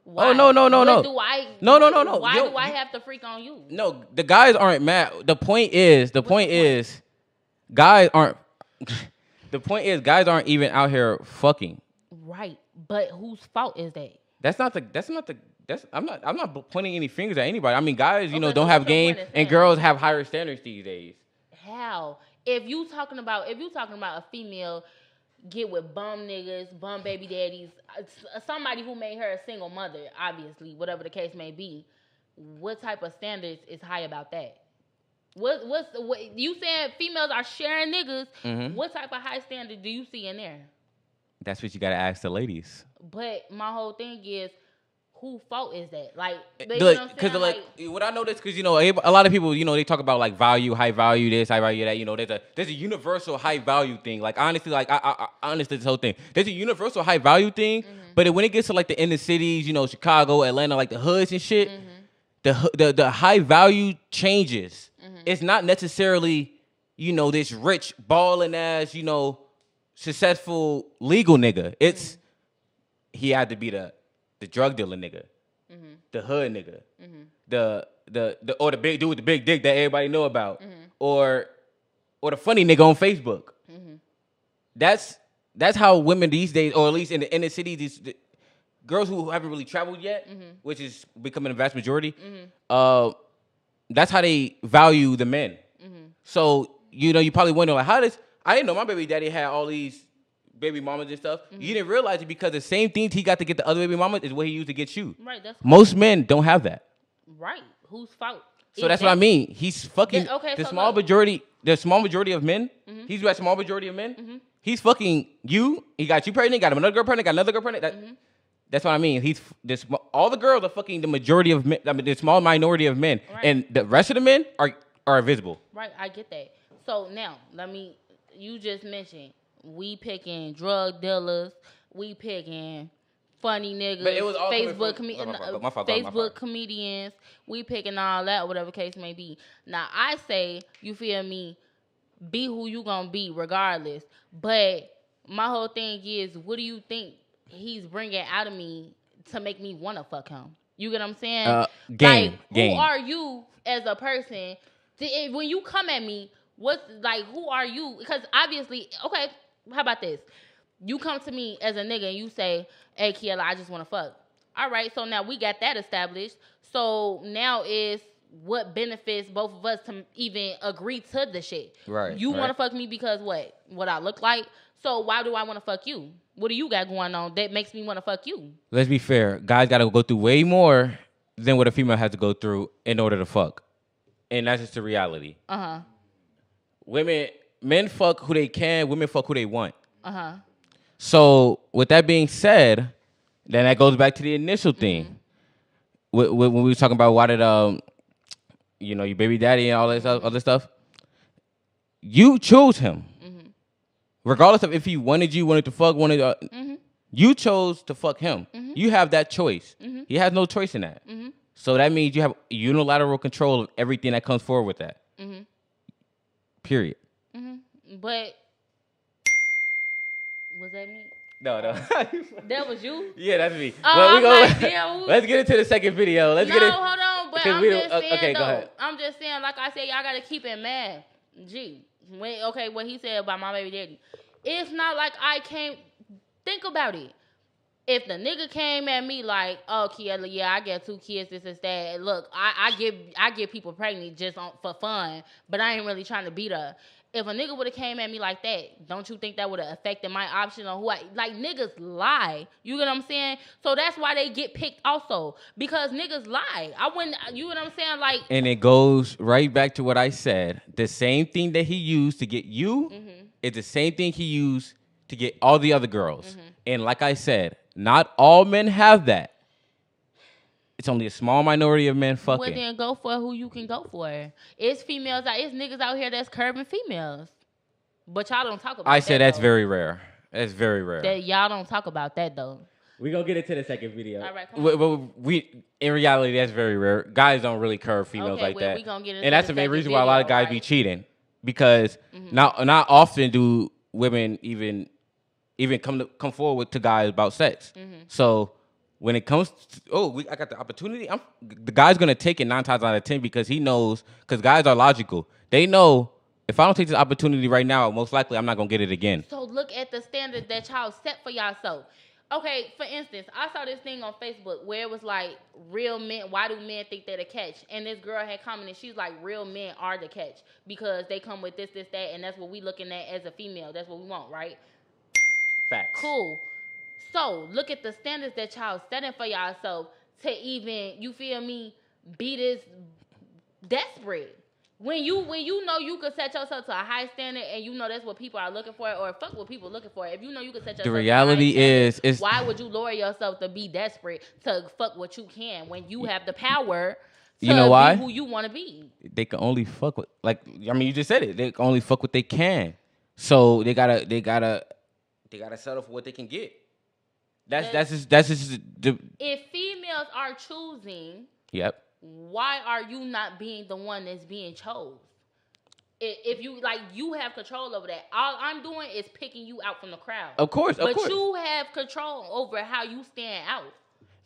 Why? oh no. No. No. Why Yo, do I have to freak on you? No, the guys aren't mad. The point is, guys aren't. The point is, guys aren't even out here fucking. Right, but whose fault is that? I'm not pointing any fingers at anybody. I mean, guys, Okay, don't so have what's your game, point of and saying girls have higher standards these days. How? If you talking about a female get with bum niggas, bum baby daddies, somebody who made her a single mother, obviously, whatever the case may be, what type of standards is high about that? What you saying females are sharing niggas? Mm-hmm. What type of high standard do you see in there? That's what you gotta ask the ladies. But my whole thing is, whose fault is that? Like, Because what I noticed, because a lot of people, they talk about like value, high value this, high value that. There's a universal high value thing. Like honestly, I honestly this whole thing. There's a universal high value thing, but when it gets to like the inner cities, Chicago, Atlanta, like the hoods and shit, the high value changes. It's not necessarily this rich balling ass successful legal nigga. It's he had to be the drug dealer nigga, the hood nigga, or the big dude with the big dick that everybody know about, or the funny nigga on Facebook. That's how women these days, or at least in the inner city, the girls who haven't really traveled yet, which is becoming a vast majority, that's how they value the men. So you probably wonder like, how does I didn't know my baby daddy had all these baby mamas and stuff. You didn't realize it because the same things he got to get the other baby mamas is what he used to get you. Right. Most men don't have that. Right. Whose fault? So that's what I mean. He's fucking the so small look. majority. The small majority of men. He's got small majority of men. He's fucking you. He got you pregnant. Got another girl pregnant. Got another girl pregnant. That's what I mean. All the girls are fucking the majority of men. I mean, the small minority of men, and the rest of the men are invisible. Right. I get that. So now you just mentioned we picking drug dealers. We picking funny niggas. But it was all Facebook comedians. We picking all that, whatever case may be. Now I say, you feel me? Be who you gonna be, regardless. But my whole thing is, what do you think he's bringing out of me to make me wanna fuck him? You get what I'm saying? Game. Who are you as a person? When you come at me, who are you? Because obviously, okay. How about this? You come to me as a nigga and you say, hey, Kiela, I just want to fuck. All right, so now we got that established. So now is what benefits both of us to even agree to the shit. Right. You want to fuck me because what? What I look like? So why do I want to fuck you? What do you got going on that makes me want to fuck you? Let's be fair. Guys got to go through way more than what a female has to go through in order to fuck. And that's just the reality. Men fuck who they can, women fuck who they want. So, with that being said, then that goes back to the initial thing. When we were talking about why did, your baby daddy and all that other stuff, you chose him. Regardless of if he wanted to fuck, you chose to fuck him. You have that choice. He has no choice in that. So that means you have unilateral control of everything that comes forward with that. Period. But was that me? No. That was you? Yeah, that's me. Oh, Let's get into the second video. Hold on. But I'm just saying, okay, though. Go ahead. I'm just saying, like I said, y'all got to keep it mad. What he said about my baby daddy. It's not like I can't think about it. If the nigga came at me like, oh, Kiela, yeah, I got 2 kids, this is that. Look, I get people pregnant just for fun, but I ain't really trying to beat her. If a nigga would have came at me like that, don't you think that would have affected my option on who niggas lie. You get what I'm saying? So that's why they get picked also. Because niggas lie. I wouldn't, you know what I'm saying? Like, and it goes right back to what I said. The same thing that he used to get you is the same thing he used to get all the other girls. And like I said, not all men have that. It's only a small minority of men fucking. Well, then go for who you can go for. It's niggas out here that's curving females. But y'all don't talk about that. I said that's very rare. That's very rare. That y'all don't talk about that, though. We gonna get into the second video. All right, come on. But we in reality that's very rare. Guys don't really curve females Okay, like well, that. we gonna get into And that's the the main second reason why a lot of video, guys be right? cheating. Because not often do women even come forward to guys about sex. So when it comes to, I got the opportunity, the guy's gonna take it 9 times out of 10 because he knows, because guys are logical. They know if I don't take this opportunity right now, most likely I'm not gonna get it again. So look at the standard that y'all set for yourself. Okay, for instance, I saw this thing on Facebook where it was like, real men, why do men think they're the catch? And this girl had commented, she's like, real men are the catch because they come with this, that, and that's what we looking at as a female. That's what we want, right? Facts. Cool. So look at the standards that y'all setting for yourself to even, you feel me, be this desperate. When you know you could set yourself to a high standard and you know that's what people are looking for, or fuck what people looking for. If you know you could set yourself The to a high reality standard, is why would you lower yourself to be desperate to fuck what you can when you have the power to You know why? be who you want to be? They can only fuck with, like, I mean, you just said it. They can only fuck what they can. So they gotta settle for what they can get. That's just the. If females are choosing, Yep. why are you not being the one that's being chose? If you like, you have control over that. All I'm doing is picking you out from the crowd. Of course. But you have control over how you stand out.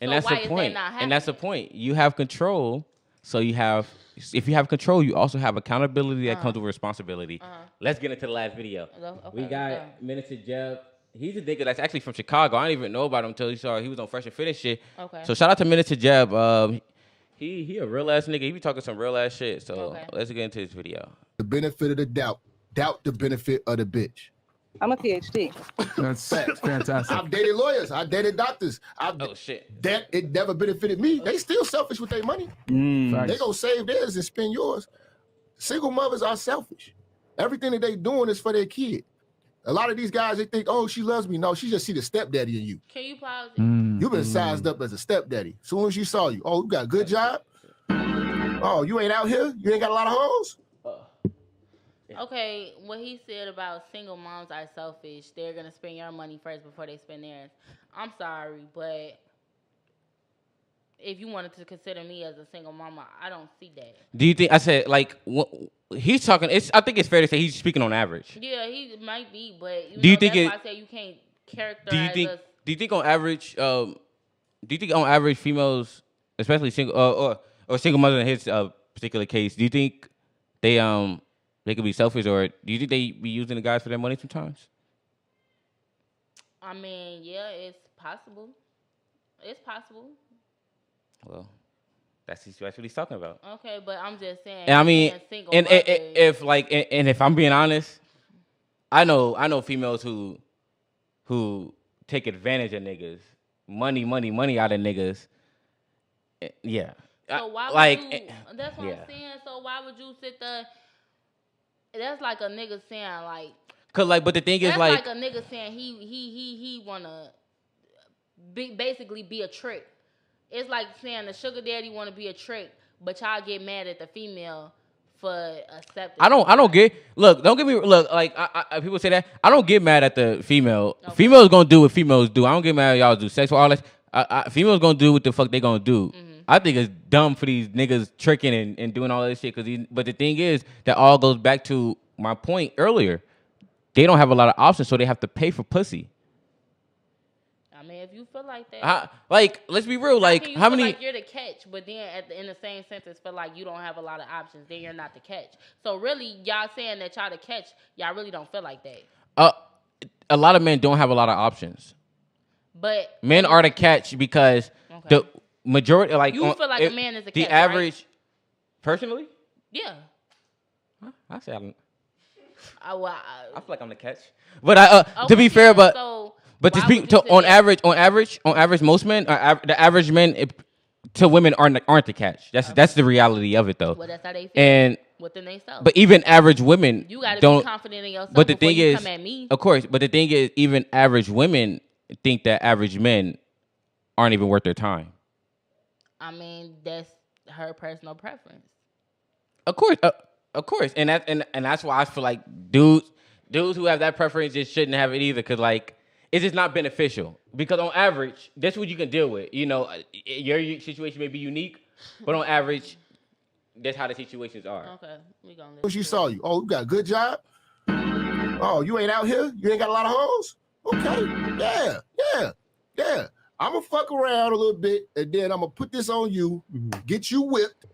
And So that's why the is point. that not happening? And that's the point. You have control. So if you have control, you also have accountability that comes with responsibility. Let's get into the last video. Okay, We let's got go. Minister Jeb. He's a nigga that's actually from Chicago. I didn't even know about him until he was on Fresh and Fit and shit. Okay. So shout out to Minister Jeb. He a real ass nigga. He be talking some real ass shit. So Okay. let's get into this video. The benefit of the doubt. Doubt the benefit of the bitch. I'm a PhD. That's fantastic. I've dated lawyers. I dated doctors. Oh shit. That it never benefited me. They still selfish with their money. They gonna save theirs and spend yours. Single mothers are selfish. Everything that they doing is for their kid. A lot of these guys, they think, oh, she loves me. No, she just see the stepdaddy in you. Can you pause it? You've been sized up as a stepdaddy. As soon as she saw you, oh, you got a good job? Oh, you ain't out here? You ain't got a lot of hoes? Okay, what he said about single moms are selfish. They're gonna spend your money first before they spend theirs. I'm sorry, but if you wanted to consider me as a single mama, I don't see that. Do you think I said like he's talking? I think it's fair to say he's speaking on average. Yeah, he might be, but Do you think that's it- why I say you can't characterize us. Do you think on average? Do you think on average females, especially single or single mothers in his particular case, do you think they could be selfish, or do you think they be using the guys for their money sometimes? I mean, yeah, it's possible. It's possible. Well, that's what he's talking about. Okay, but I'm just saying. And I mean, being single and mothers- if I'm being honest, I know females who take advantage of niggas, money out of niggas. Yeah. So why would like, you? That's what yeah. I'm saying. So why would you sit there? That's like a nigga saying like. Cause like, but the thing is That's like, like a nigga saying he wanna basically be a trick. It's like saying the sugar daddy wanna be a trick, but y'all get mad at the female for accepting. I don't get. Look, don't get me. Look, like people say that. I don't get mad at the female. Okay. Females gonna do what females do. I don't get mad at y'all do sex or all that. Females gonna do what the fuck they gonna do. Mm-hmm. I think it's dumb for these niggas tricking and doing all this shit. But the thing is, that all goes back to my point earlier. They don't have a lot of options, so they have to pay for pussy. I mean, if you feel like that, Like, let's be real. Like, can you how feel many? like you're the catch, but then in the same sentence feel like you don't have a lot of options, then you're not the catch. So really, y'all saying that y'all the catch, y'all really don't feel like that. A lot of men don't have a lot of options. But Men are the catch because the majority, like, You feel like a man is a the catch, average. right? Personally, yeah. I say I'm. I I feel like I'm the catch, but to be fair, but so to why speak would to you say on average, most men, the average men to women aren't the catch. That's the reality of it, though. Well, that's how they feel And within themselves. but even average women You gotta don't. be confident in yourself But the before thing you is, come at me. of course, but the thing is, even average women think that average men aren't even worth their time. I mean, that's her personal preference. Of course, and that's why I feel like dudes who have that preference just shouldn't have it either. Cause like, it's just not beneficial because on average, that's what you can deal with. You know, your situation may be unique, but on average, that's how the situations are. Okay, we gonna. What she saw you? Oh, you got a good job. Oh, you ain't out here. You ain't got a lot of hoes. Okay, yeah. I'm gonna fuck around a little bit, and then I'm gonna put this on you, get you whipped.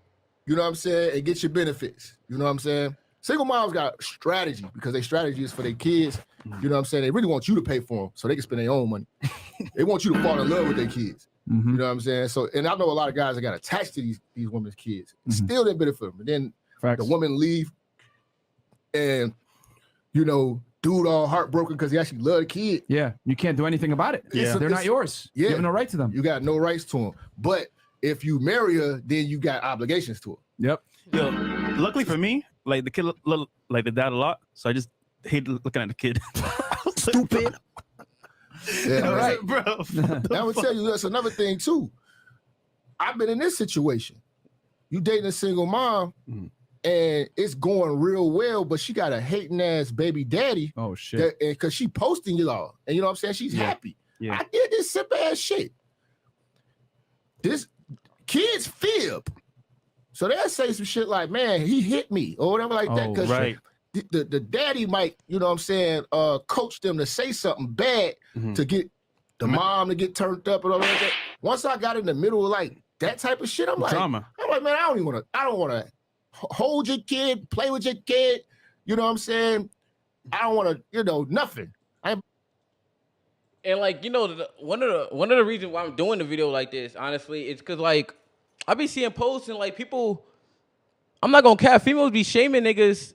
You know what I'm saying, and get your benefits. You know what I'm saying. Single moms got strategy because their strategy is for their kids. You know what I'm saying? They really want you to pay for them so they can spend their own money. They want you to fall in love with their kids. You know what I'm saying? So, and I know a lot of guys that got attached to these women's kids. Still didn't benefit them. But then the woman leave and, you know, dude all heartbroken because he actually loved the kid. Yeah, you can't do anything about it. They're not yours. You have no right to them. You got no rights to them. But if you marry her, then you got obligations to her. Yep. Yo, luckily for me, like the kid looked like the dad a lot, so I just hate looking at the kid. Stupid. Yeah, all right, bro. I would tell you that's another thing too. I've been in this situation. You dating a single mom, and it's going real well, but she got a hating ass baby daddy. Oh shit! Because she posting you all, and you know what I'm saying. She's happy. Yeah. I did this simple ass shit. This kids fib. So they'll say some shit like, man, he hit me or whatever like that. Because the daddy might, you know what I'm saying, coach them to say something bad to get the mom to get turned up and all that. Once I got in the middle of like that type of shit, I'm like, man, I don't want to hold your kid, play with your kid. You know what I'm saying? I don't want to, you know, nothing. And like, you know, one of the reasons why I'm doing the video like this, honestly, is because like I be seeing posts and like people, I'm not gonna cap, females be shaming niggas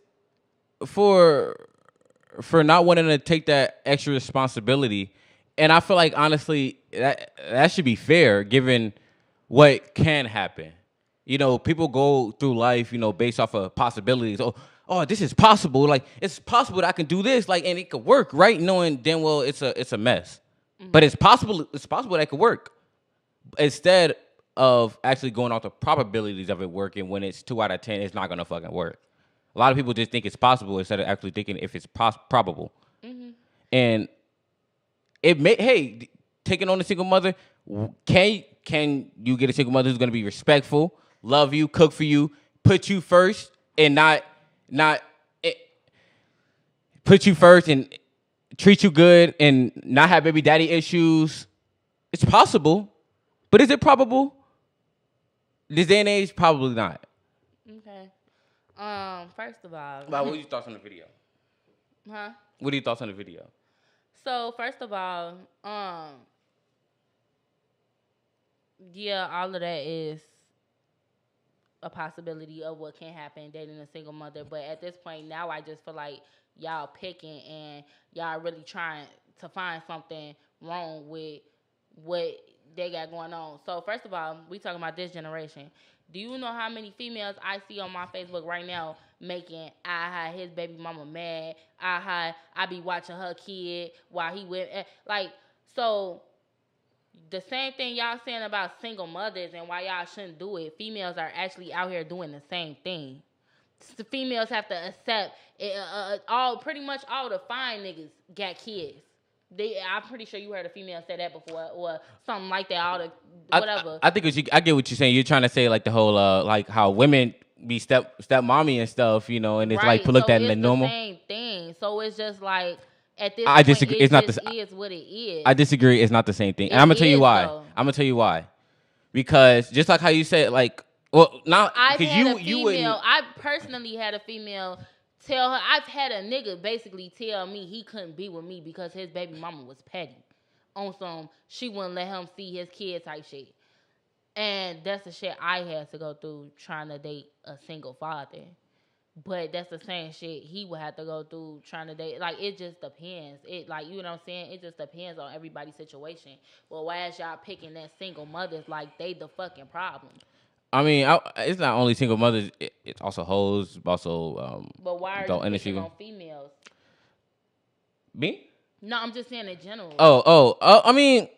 for not wanting to take that extra responsibility, and I feel like honestly that should be fair given what can happen. You know, people go through life, you know, based off of possibilities. Oh, this is possible. Like it's possible that I can do this, like, and it could work, right? Knowing damn well it's a mess, but it's possible. It's possible that it could work. Instead of actually going off the probabilities of it working, when it's 2 out of 10, it's not gonna fucking work. A lot of people just think it's possible instead of actually thinking if it's probable. And it may, taking on a single mother, can you get a single mother who's gonna be respectful, love you, cook for you, put you first, and put you first and treat you good and not have baby daddy issues? It's possible, but is it probable? This day and age, probably not. Okay. First of all, What are your thoughts on the video? Huh? What are your thoughts on the video? So first of all, yeah, all of that is a possibility of what can happen dating a single mother. But at this point now, I just feel like y'all picking and y'all really trying to find something wrong with what they got going on. So first of all, we talking about this generation. Do you know how many females I see on my Facebook right now making his baby mama mad? I be watching her kid while he with like, so the same thing y'all saying about single mothers and why y'all shouldn't do it. Females are actually out here doing the same thing. The females have to accept it, pretty much all the fine niggas got kids. I'm pretty sure you heard a female say that before or something like that. All the whatever. I think I get what you're saying. You're trying to say like the whole like how women be step mommy and stuff, you know, and it's right. like looked so at in the normal. Same thing. So it's just like at this I point, disagree. It's not the is what it is. I disagree. It's not the same thing, and I'm gonna tell you why. I'm gonna tell you why. Because just like how you said, like, well, not because you wouldn't. I personally had a female tell her. I've had a nigga basically tell me he couldn't be with me because his baby mama was petty. On some, she wouldn't let him see his kid type shit. And that's the shit I had to go through trying to date a single father. But that's the same shit he would have to go through trying to date. Like, it just depends. It, like, you know what I'm saying? It just depends on everybody's situation. But why is y'all picking that single mothers like they the fucking problem? I mean, it's not only single mothers. It's also hoes, also but why are you picking on females? Me? No, I'm just saying in general. I mean,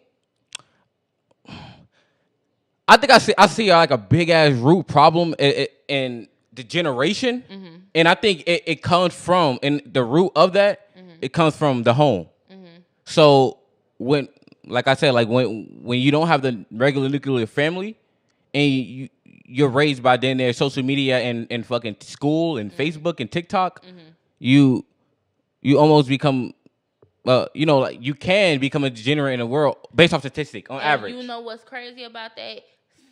I think I see like a big ass root problem in the generation, and I think it comes from, and the root of that, it comes from the home. So when, like I said, like when you don't have the regular nuclear family, and you're raised by then their social media and fucking school and Facebook and TikTok, you almost become, like you can become a degenerate in the world based off statistic on average. You know what's crazy about that?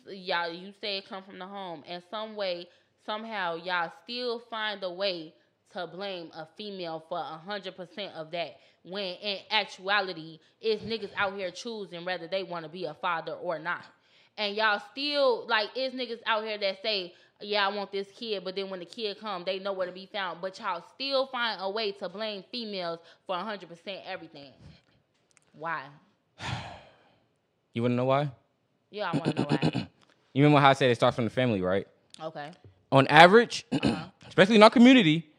Y'all, you say it come from the home. In some way, somehow, y'all still find a way to blame a female for 100% of that. When in actuality, it's niggas out here choosing whether they want to be a father or not. And y'all still, like, it's niggas out here that say, yeah, I want this kid, but then when the kid come, they know where to be found. But y'all still find a way to blame females for 100% everything. Why? You want to know why? Yeah, I want to know why. You remember how I said it starts from the family, right? Okay. On average, especially in our community,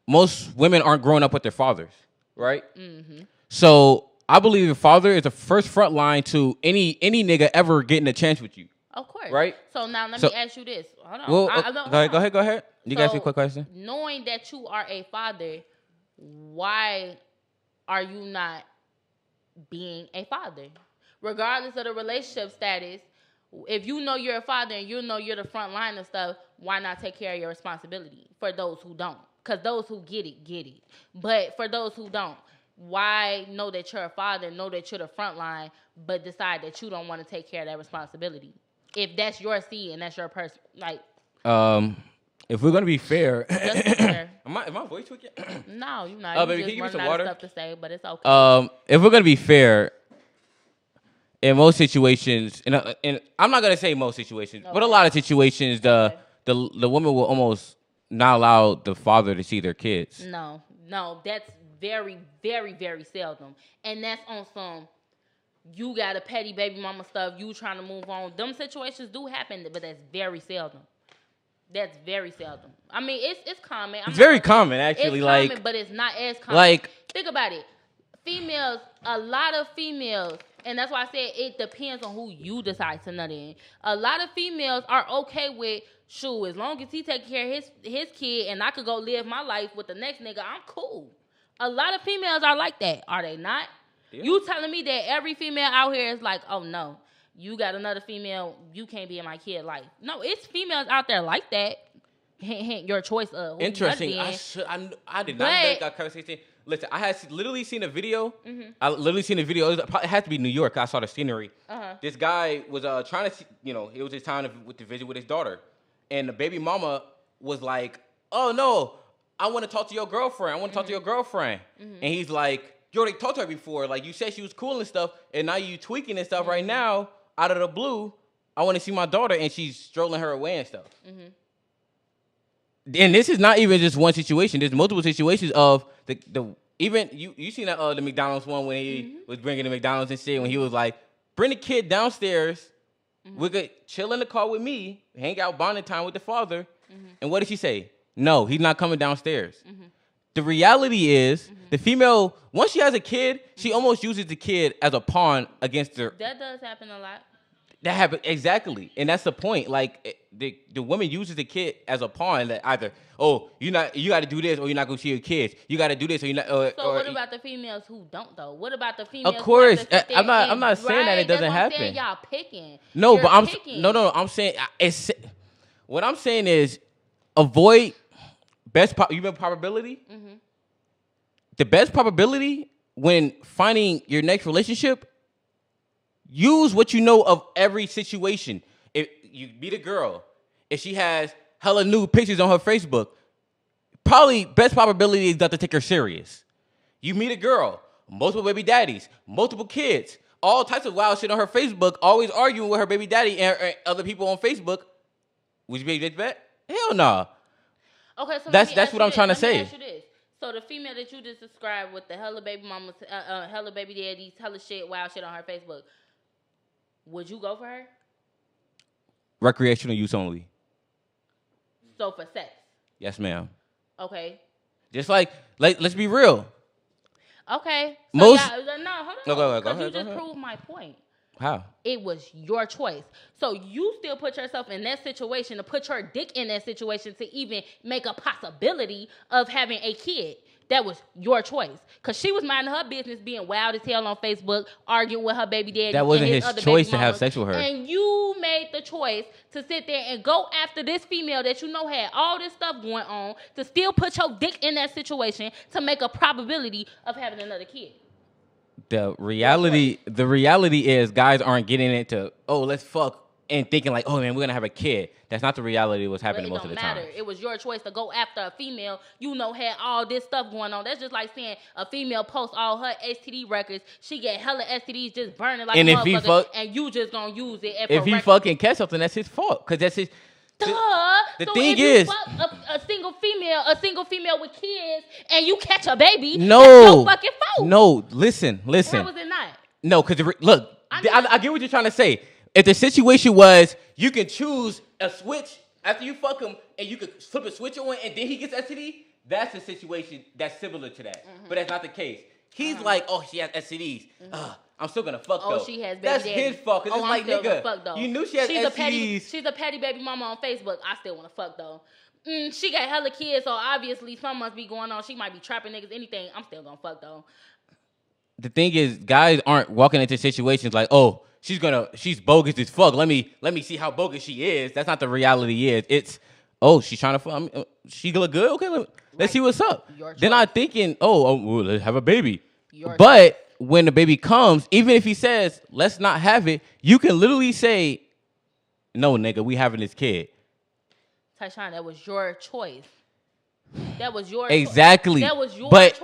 most women aren't growing up with their fathers, right? Mm-hmm. So I believe the father is the first front line to any nigga ever getting a chance with you. Of course. Right? So now let me ask you this. Hold on. Well, go ahead. You can ask me a quick question. Knowing that you are a father, why are you not being a father? Regardless of the relationship status, if you know you're a father and you know you're the front line of stuff, why not take care of your responsibility for those who don't? Because those who get it. But for those who don't, why know that you're a father, know that you're the front line, but decide that you don't want to take care of that responsibility? If that's your seed and that's your person, like... if we're going to be fair... Just be fair. Am my voice tweaking? No, you're not. Baby, can you give me some water? Stuff to say, but it's okay. If we're going to be fair... In most situations, and I'm not gonna say most situations, but a lot of situations, the woman will almost not allow the father to see their kids. No, that's very, very, very seldom, and that's on some you got a petty baby mama stuff. You trying to move on. Them situations do happen, but that's very seldom. That's very seldom. I mean, it's common. It's very common, actually. It's common, but it's not as common. Like, think about it. Females, a lot of females. And that's why I said it depends on who you decide to nut in. A lot of females are okay with, shoot, as long as he take care of his kid and I could go live my life with the next nigga, I'm cool. A lot of females are like that, are they not? Yeah. You telling me that every female out here is like, oh no, you got another female, you can't be in my kid's life. No, it's females out there like that. Hint, your choice of who interesting. You I did not make a conversation. Listen, I had literally seen a video. Mm-hmm. I literally seen a video. It had to be New York. I saw the scenery. Uh-huh. This guy was trying to, it was his time to visit with his daughter. And the baby mama was like, oh, no, I want to talk to your girlfriend. Mm-hmm. And he's like, you already talked to her before. Like, you said she was cool and stuff, and now you tweaking and stuff right now, out of the blue. I want to see my daughter, and she's strolling her away and stuff. Mm-hmm. And this is not even just one situation. There's multiple situations of the even you seen that the McDonald's one when he was bringing the McDonald's and shit, when he was like, bring the kid downstairs. We could chill in the car with me, hang out bonding time with the father. And what did she say? No, he's not coming downstairs. The reality is the female, once she has a kid, she almost uses the kid as a pawn against her. That does happen a lot. That happened exactly, and that's the point. Like the woman uses the kid as a pawn. That either you got to do this, or you're not gonna see your kids. You got to do this, or you're not. So what about the females who don't though? What about the females? Of course, I'm not saying that it doesn't happen. Saying, y'all picking. No, You're but picking. No. I'm saying what I'm saying is avoid you mean probability. Mm-hmm. The best probability when finding your next relationship. Use what you know of every situation. If you meet a girl, if she has hella nude pictures on her Facebook, probably best probability is not to take her serious. You meet a girl, multiple baby daddies, multiple kids, all types of wild shit on her Facebook, always arguing with her baby daddy and other people on Facebook. Would you be a bitch bet? Hell no. Okay, so that's what I'm trying to say. Ask you this. So the female that you just described with the hella baby mamas, hella baby daddies, hella shit, wild shit on her Facebook. Would you go for her? Recreational use only. So for sex? Yes, ma'am. Okay. Just like let's be real. Okay. So hold on. Because you just proved my point. How? It was your choice. So you still put yourself in that situation, to put your dick in that situation to even make a possibility of having a kid. That was your choice. Because she was minding her business, being wild as hell on Facebook, arguing with her baby daddy. That wasn't his choice to have sex with her. And you made the choice to sit there and go after this female that you know had all this stuff going on, to still put your dick in that situation to make a probability of having another kid. The reality is guys aren't getting into, oh, let's fuck, and thinking like, oh man, we're gonna have a kid. That's not the reality of what's happening most of the time. It was your choice to go after a female you know had all this stuff going on. That's just like saying a female posts all her STD records. She get hella STDs just burning like and a if motherfucker, he fuck, and you just gonna use it. If he fucking catch something, that's his fault. Cause that's his. The so thing if is, you fuck a single female with kids, and you catch a baby, no, that's your fucking fault. No, listen. Why was it not? No, because look, I get what you're trying to say. If the situation was you can choose a switch after you fuck him, and you could flip a switch on, and then he gets STD, that's a situation that's similar to that. But that's not the case. He's like, oh, she has STDs. I'm still gonna fuck though. Oh, she has baby That's daddy. his fault. Cause it's like, nigga, fuck, though. You knew she has STDs. She's a petty baby mama on Facebook. I still wanna fuck though. She got hella kids, so obviously something must be going on. She might be trapping niggas, anything. I'm still gonna fuck though. The thing is, guys aren't walking into situations like, oh, she's bogus as fuck. Let me see how bogus she is. That's not the reality. It's oh, she's trying to fuck. She look good. Okay, let's see what's up. They're not thinking, oh, let's have a baby. But when the baby comes, even if he says let's not have it, you can literally say, no, nigga, we having this kid. Tyshawn, that was your choice. That was your exactly. That was your choice.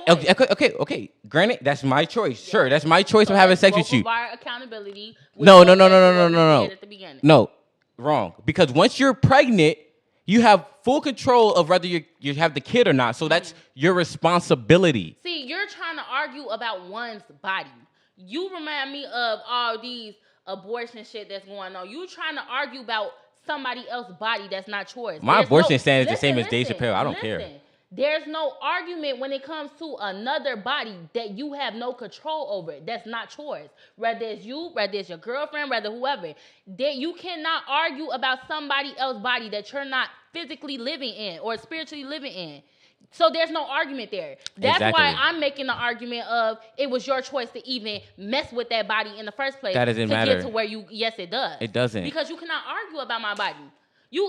Okay. Granted, that's my choice. Yeah. Sure, that's my choice of having sex with you. Accountability. No. At the beginning. No, wrong. Because once you're pregnant, you have full control of whether you have the kid or not. So that's your responsibility. See, you're trying to argue about one's body. You remind me of all these abortion shit that's going on. You trying to argue about somebody else's body that's not yours. My abortion stand is the same as Dave Chappelle. I don't care. There's no argument when it comes to another body that you have no control over. That's not yours. Whether it's you, whether it's your girlfriend, whether whoever. You cannot argue about somebody else's body that you're not physically living in or spiritually living in. So there's no argument there. That's why I'm making the argument of it was your choice to even mess with that body in the first place. That doesn't matter. To get to where yes, it does. It doesn't. Because you cannot argue about my body.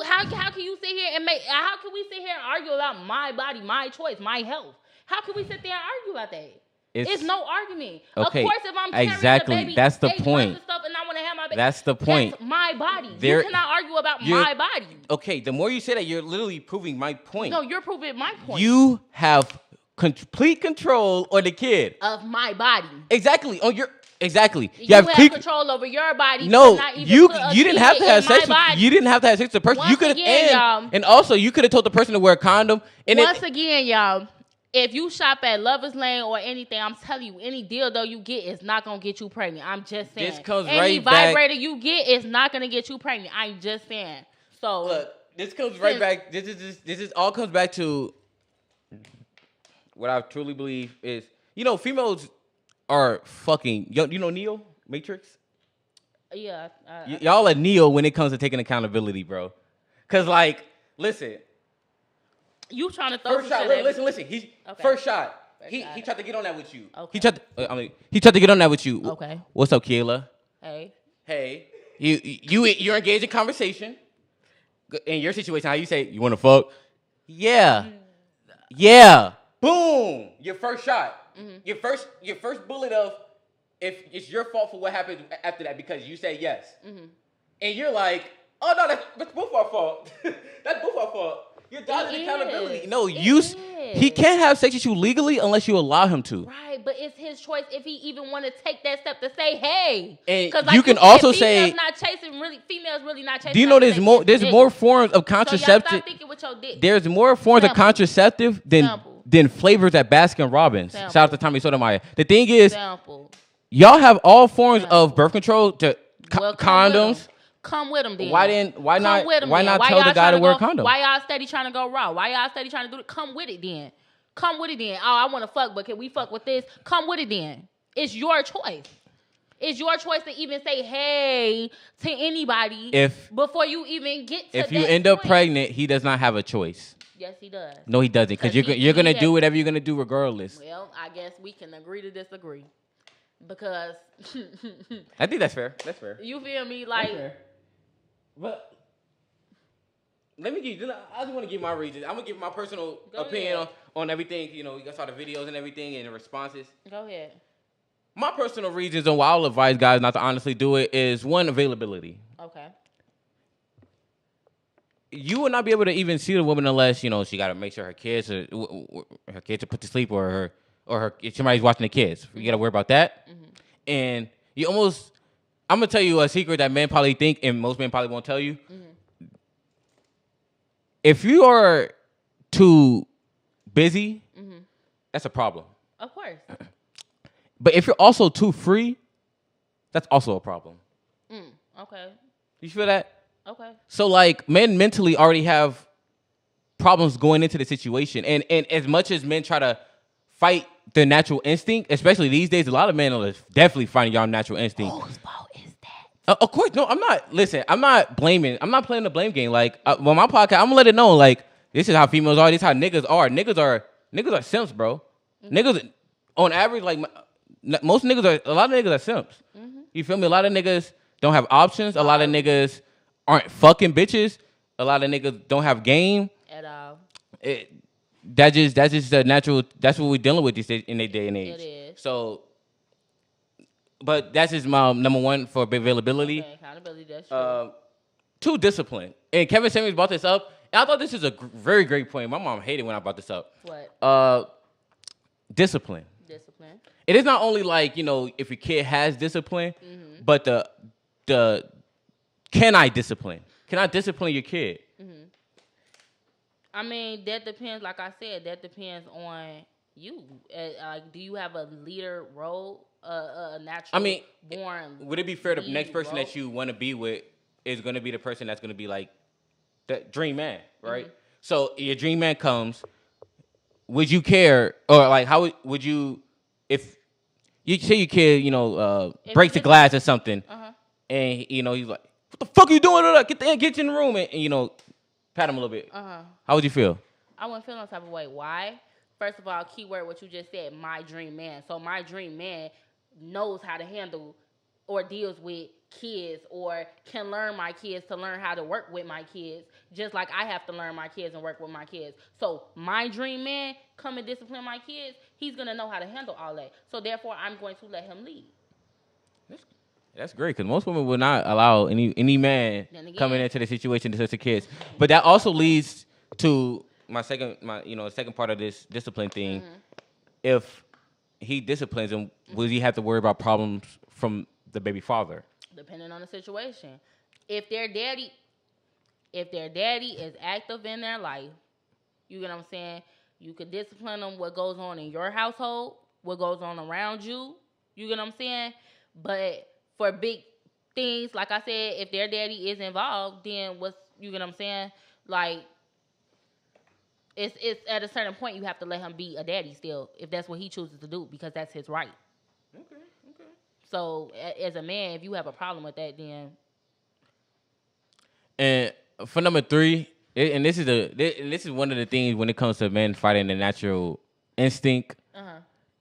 How can you sit here and how can we sit here and argue about my body, my choice, my health? How can we sit there and argue about that? It's no argument. Okay, of course, if I'm carrying a baby, that's the point. And stuff and I want to have my baby, that's the point. That's my body. You cannot argue about my body. Okay, the more you say that, you're literally proving my point. No, you're proving my point. You have complete control on the kid of my body. Exactly. Exactly. You have control over your body. No, you didn't have to have sex. You didn't have to have sex with the person. You could have, and also you could have told the person to wear a condom. And once again, y'all, if you shop at Lover's Lane or anything, I'm telling you, any dildo you get is not gonna get you pregnant. I'm just saying. This comes any right back. Vibrator you get is not gonna get you pregnant. I'm just saying. So look, this comes right back. This all comes back to what I truly believe is, females are fucking. You know Neo Matrix? Yeah. Y'all are Neo when it comes to taking accountability, bro. Cause listen. You trying to throw first shot? Listen. First shot. He tried to get on that with you. Okay. He tried to get on that with you. Okay. What's up, Kayla? Hey. You're engaged in conversation. In your situation, how you say you want to fuck? Yeah. Boom. Your first shot. Mm-hmm. Your first bullet of if it's your fault for what happened after that because you say yes. Mm-hmm. And you're like, oh no, that's both our fault. That's both our fault. You're dodging accountability. No, he can't have sex with you legally unless you allow him to. Right, but it's his choice if he even want to take that step to say, hey. And you can also say, females really not chasing. Do you know there's more forms of contraceptive? So stop thinking with your dick. There's more forms of contraceptive than flavors at Baskin Robbins. Shout out to Tommy Sotomayor. The thing is, y'all have all forms of birth control to condoms. Come with them then. Why not tell the guy to wear a condom? Why y'all steady trying to go raw? Why y'all steady trying to do it? Come with it then. Oh, I want to fuck, but can we fuck with this? Come with it then. It's your choice. It's your choice to even say hey to anybody before you even get to that If you end up pregnant, he does not have a choice. Yes, he does. No, he doesn't. Because you're going to do whatever you're going to do regardless. Well, I guess we can agree to disagree. Because... I think that's fair. That's fair. You feel me? Like... But... I just want to give my reasons. I'm going to give my personal opinion on everything. You know, you saw the videos and everything and the responses. Go ahead. My personal reasons on why I'll advise guys not to honestly do it is, one, availability. Okay. You will not be able to even see the woman unless, she got to make sure her kids are put to sleep or if somebody's watching the kids. You got to worry about that. Mm-hmm. And I'm going to tell you a secret that men probably think and most men probably won't tell you. Mm-hmm. If you are too busy, that's a problem. Of course. But if you're also too free, that's also a problem. Okay. You feel that? Okay. So, like, men mentally already have problems going into the situation. And as much as men try to fight their natural instinct, especially these days, a lot of men are definitely fighting y'all natural instinct. Whose fault is that? Of course, no, I'm not. Listen, I'm not blaming. I'm not playing the blame game. Like, on my podcast, I'm gonna let it know. Like, this is how females are. This is how niggas are. Niggas are simps, bro. Mm-hmm. Niggas, on average, like most niggas are. A lot of niggas are simps. Mm-hmm. You feel me? A lot of niggas don't have options. A lot of niggas aren't fucking bitches. A lot of niggas don't have game at all. That's just the natural. That's what we're dealing with in their day and age. It is. So. But that's just my number one for availability. Okay, accountability, that's true. 2, discipline. And Kevin Samuels brought this up. And I thought this is a very great point. My mom hated when I brought this up. What? Discipline. Discipline. It is not only like, if your kid has discipline, but the can I discipline? Can I discipline your kid? Mm-hmm. I mean, that depends. Like I said, that depends on you. Do you have a leader role? A natural born. Would it be fair the next person that you want to be with is going to be the person that's going to be like the dream man, right? Mm-hmm. So your dream man comes. Would you care, or like how would you, if you say your kid, breaks the glass or something, and he's like, "What the fuck are you doing? Get in the room," and pat him a little bit. How would you feel? I wouldn't feel no type of way. Why? First of all, keyword what you just said, my dream man. So my dream man knows how to handle or deals with kids or can learn my kids to learn how to work with my kids, just like I have to learn my kids and work with my kids. So my dream man come and discipline my kids, he's going to know how to handle all that. So therefore, I'm going to let him lead. That's great, because most women will not allow any man coming into the situation to touch the kids. But that also leads to my second part of this discipline thing. Mm-hmm. If he disciplines him, will he have to worry about problems from the baby father? Depending on the situation. If their daddy is active in their life, you get what I'm saying? You could discipline them what goes on in your household, what goes on around you. You get what I'm saying? But for big things, like I said, if their daddy is involved, then you get what I'm saying? Like, it's at a certain point you have to let him be a daddy still, if that's what he chooses to do, because that's his right. Okay. So as a man, if you have a problem with that, then. And for number 3, this is one of the things when it comes to men fighting the natural instinct.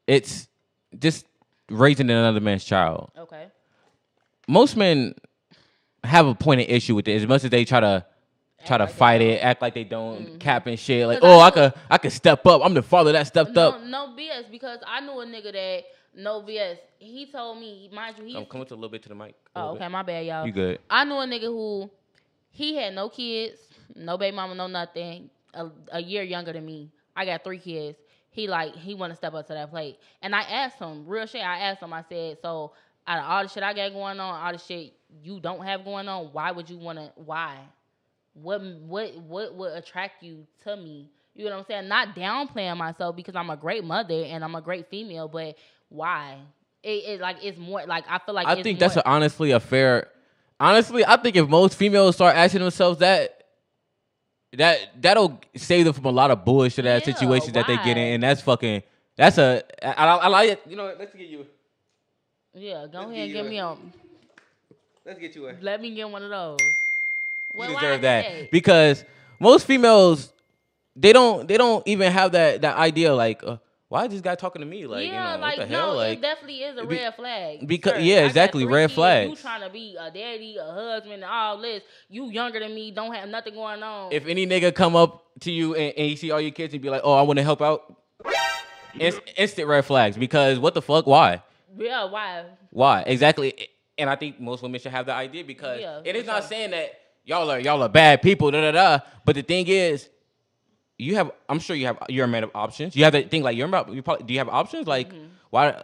It's just raising another man's child. Okay. Most men have a point of issue with it, as much as they try to fight it, act like they don't, cap and shit. Like, I could step up. I'm the father that stepped up. No BS, because I knew a nigga that, no BS, he told me, mind you, I'm coming to a little bit to the mic. Okay, my bad, y'all. You good. I knew a nigga who, he had no kids, no baby mama, no nothing, a year younger than me. I got 3 kids. He want to step up to that plate. And I asked him, real shit, I said, so out of all the shit I got going on, all the shit you don't have going on, why would you want to, why? What would attract you to me? You know what I'm saying? Not downplaying myself, because I'm a great mother and I'm a great female, but why? It's more like, I feel like I think that's honestly a fair. Honestly, I think if most females start asking themselves that'll save them from a lot of bullshit ass situations that they get in, and that's I like it. Let's get you. Yeah, go ahead and get me on. Let's get you a. Let me get one of those. You deserve that, because most females they don't even have that idea like. Why is this guy talking to me? Like, yeah, what the hell? It definitely is a red flag. Because Sir, exactly, red flag. You trying to be a daddy, a husband, and all this. You younger than me, don't have nothing going on. If any nigga come up to you and you see all your kids and be like, oh, I want to help out, instant red flags. Because what the fuck? Why? Yeah, why? Why? Exactly. And I think most women should have the idea because it is not saying that y'all are bad people, But the thing is, I'm sure you're a man of options. You have that thing like do you have options? Like, why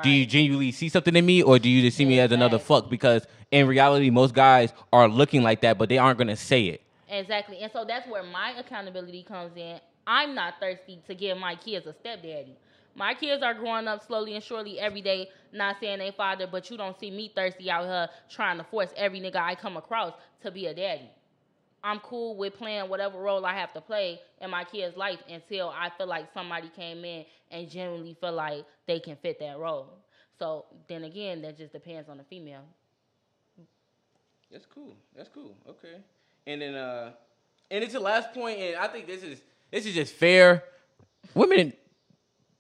do you genuinely see something in me, or do you just see me as another fuck? Because in reality, most guys are looking like that, but they aren't gonna say it. Exactly, and so that's where my accountability comes in. I'm not thirsty to give my kids a stepdaddy. My kids are growing up slowly and surely every day, not saying they father, but you don't see me thirsty out here trying to force every nigga I come across to be a daddy. I'm cool with playing whatever role I have to play in my kid's life until I feel like somebody came in and genuinely feel like they can fit that role. So then again, that just depends on the female. That's cool. Okay. And then and it's the last point, and I think this is just fair. Women,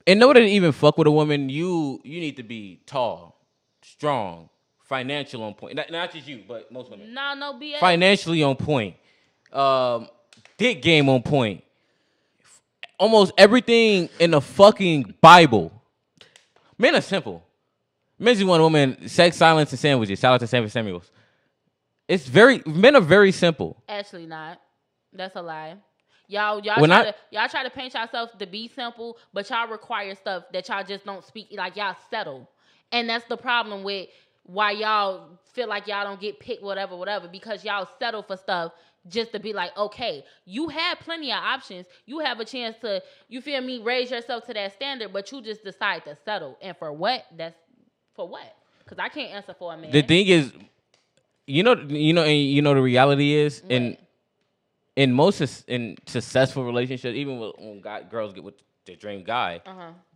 in order to even fuck with a woman, you need to be tall, strong, financial on point. Not just you, but most women. No BS. Financially on point. Dick game on point. Almost everything in the fucking Bible. Men are simple. Men just want a woman, sex, silence, and sandwiches. Shout out to Sanford Samuels. Men are very simple. Actually not. That's a lie. Y'all try to paint yourself to be simple, but y'all require stuff that y'all just don't speak, like y'all settle. And that's the problem with why y'all feel like y'all don't get picked, whatever, because y'all settle for stuff just to be like, okay, you have plenty of options. You have a chance to, you feel me, raise yourself to that standard, but you just decide to settle. And for what? That's for what? Because I can't answer for a man. The thing is, you know, the reality is, in most successful relationships, even when girls get with the dream guy,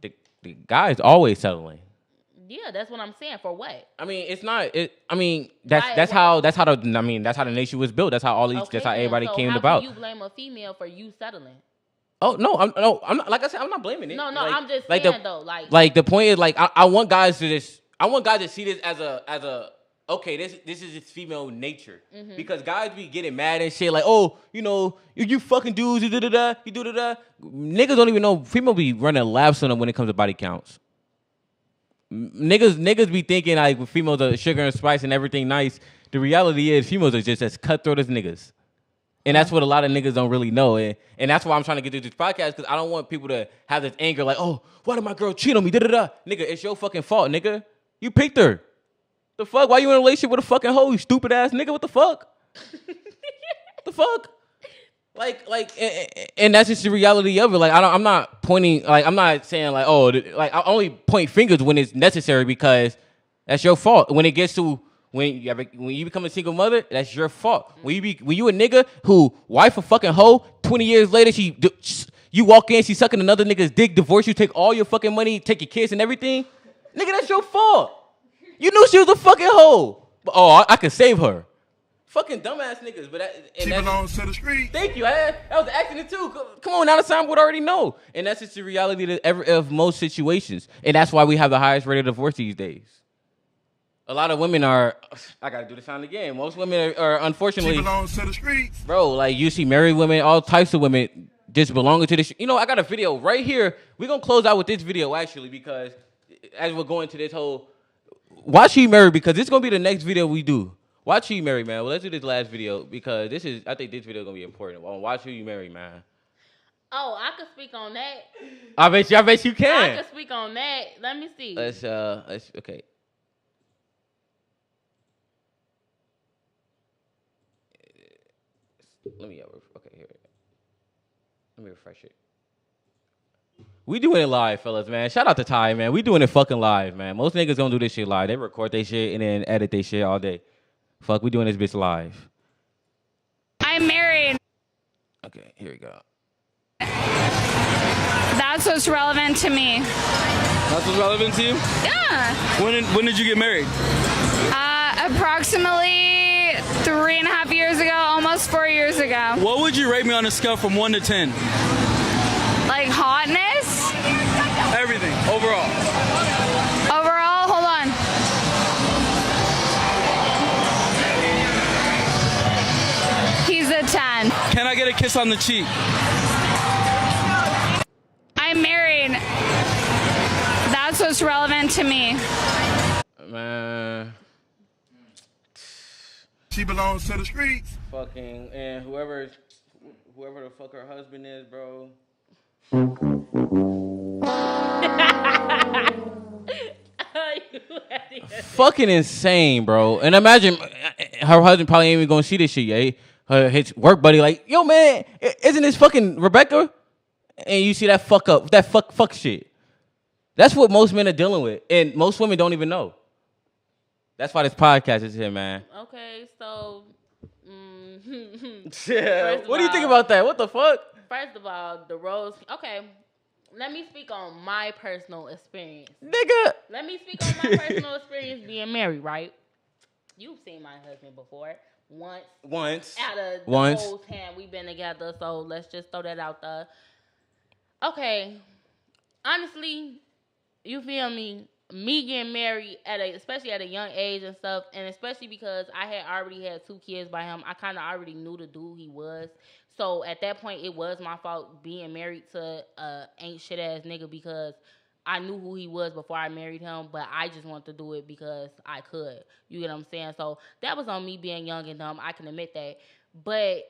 the guy is always settling. Yeah, that's what I'm saying. For what? I mean, it's not. That's how the nation was built. That's how that's how everybody came about. How can you blame a female for you settling? Oh no, I'm not. Like I said, I'm not blaming it. No, like, I'm just like saying like the point is like I want guys to this. I want guys to see this as a okay. This is its female nature because guys be getting mad and shit like, oh, you fucking dudes, you do da. Niggas don't even know. Female be running laps on them when it comes to body counts. Niggas be thinking like females are sugar and spice and everything nice. The reality is females are just as cutthroat as niggas. And that's what a lot of niggas don't really know. And that's why I'm trying to get through this podcast, because I don't want people to have this anger like, oh, why did my girl cheat on me? Nigga, it's your fucking fault, nigga. You picked her. The fuck? Why you in a relationship with a fucking hoe, you stupid ass nigga? What the fuck? The fuck? Like, and that's just the reality of it. Like, I'm not pointing, like, I'm not saying like, oh, like, I only point fingers when it's necessary because that's your fault. When it gets to when you become a single mother, that's your fault. When you a nigga who wife a fucking hoe, 20 years later you walk in, she sucking another nigga's dick, divorce you, take all your fucking money, take your kids and everything, nigga, that's your fault. You knew she was a fucking hoe. But, oh, I could save her. Fucking dumbass niggas, but she belongs to the street. Thank you. That was an accident too. Come on, now the sound would already know, and that's just the reality of most situations, and that's why we have the highest rate of divorce these days. A lot of women are. I gotta do the sound again. Most women are unfortunately. She belongs to the streets, bro. Like you see married women, all types of women just belonging to the. I got a video right here. We're gonna close out with this video actually because as we're going to this whole, why she married, because this is gonna be the next video we do. Watch Who You Marry, man. Well, let's do this last video because I think this video is going to be important. Watch Who You Marry, man. Oh, I could speak on that. I bet you can. I could speak on that. Let me see. Let's okay. Okay, here. Let me refresh it. We doing it live, fellas, man. Shout out to Ty, man. We doing it fucking live, man. Most niggas gonna do this shit live. They record their shit and then edit their shit all day. Fuck, we doing this bitch live. I'm married. Okay, here we go. That's what's relevant to me. That's what's relevant to you? Yeah. When did you get married? Approximately 3.5 years ago, almost 4 years ago. What would you rate me on a scale from 1 to 10? Overall. Overall, hold on. He's a 10. Can I get a kiss on the cheek? I'm married. That's what's relevant to me. Man. She belongs to the streets. Fucking, and whoever the fuck her husband is, bro. Fucking insane, bro. And imagine her husband probably ain't even gonna see this shit, yeah. His work buddy, like, yo, man, isn't this fucking Rebecca? And you see that fuck shit. That's what most men are dealing with, and most women don't even know. That's why this podcast is here, man. Okay, so. Yeah. What do you think about that? What the fuck? First of all, the roles. Okay, let me speak on my personal experience. Nigga. Let me speak on my personal experience being married, right? You've seen my husband before. Once. Out of the whole time we've been together, so let's just throw that out there. Okay. Honestly, you feel me? Me getting married especially at a young age and stuff, and especially because I had already had 2 kids by him, I kind of already knew the dude he was. So at that point, it was my fault being married to ain't shit ass nigga because I knew who he was before I married him, but I just wanted to do it because I could. You get what I'm saying? So that was on me being young and dumb. I can admit that. But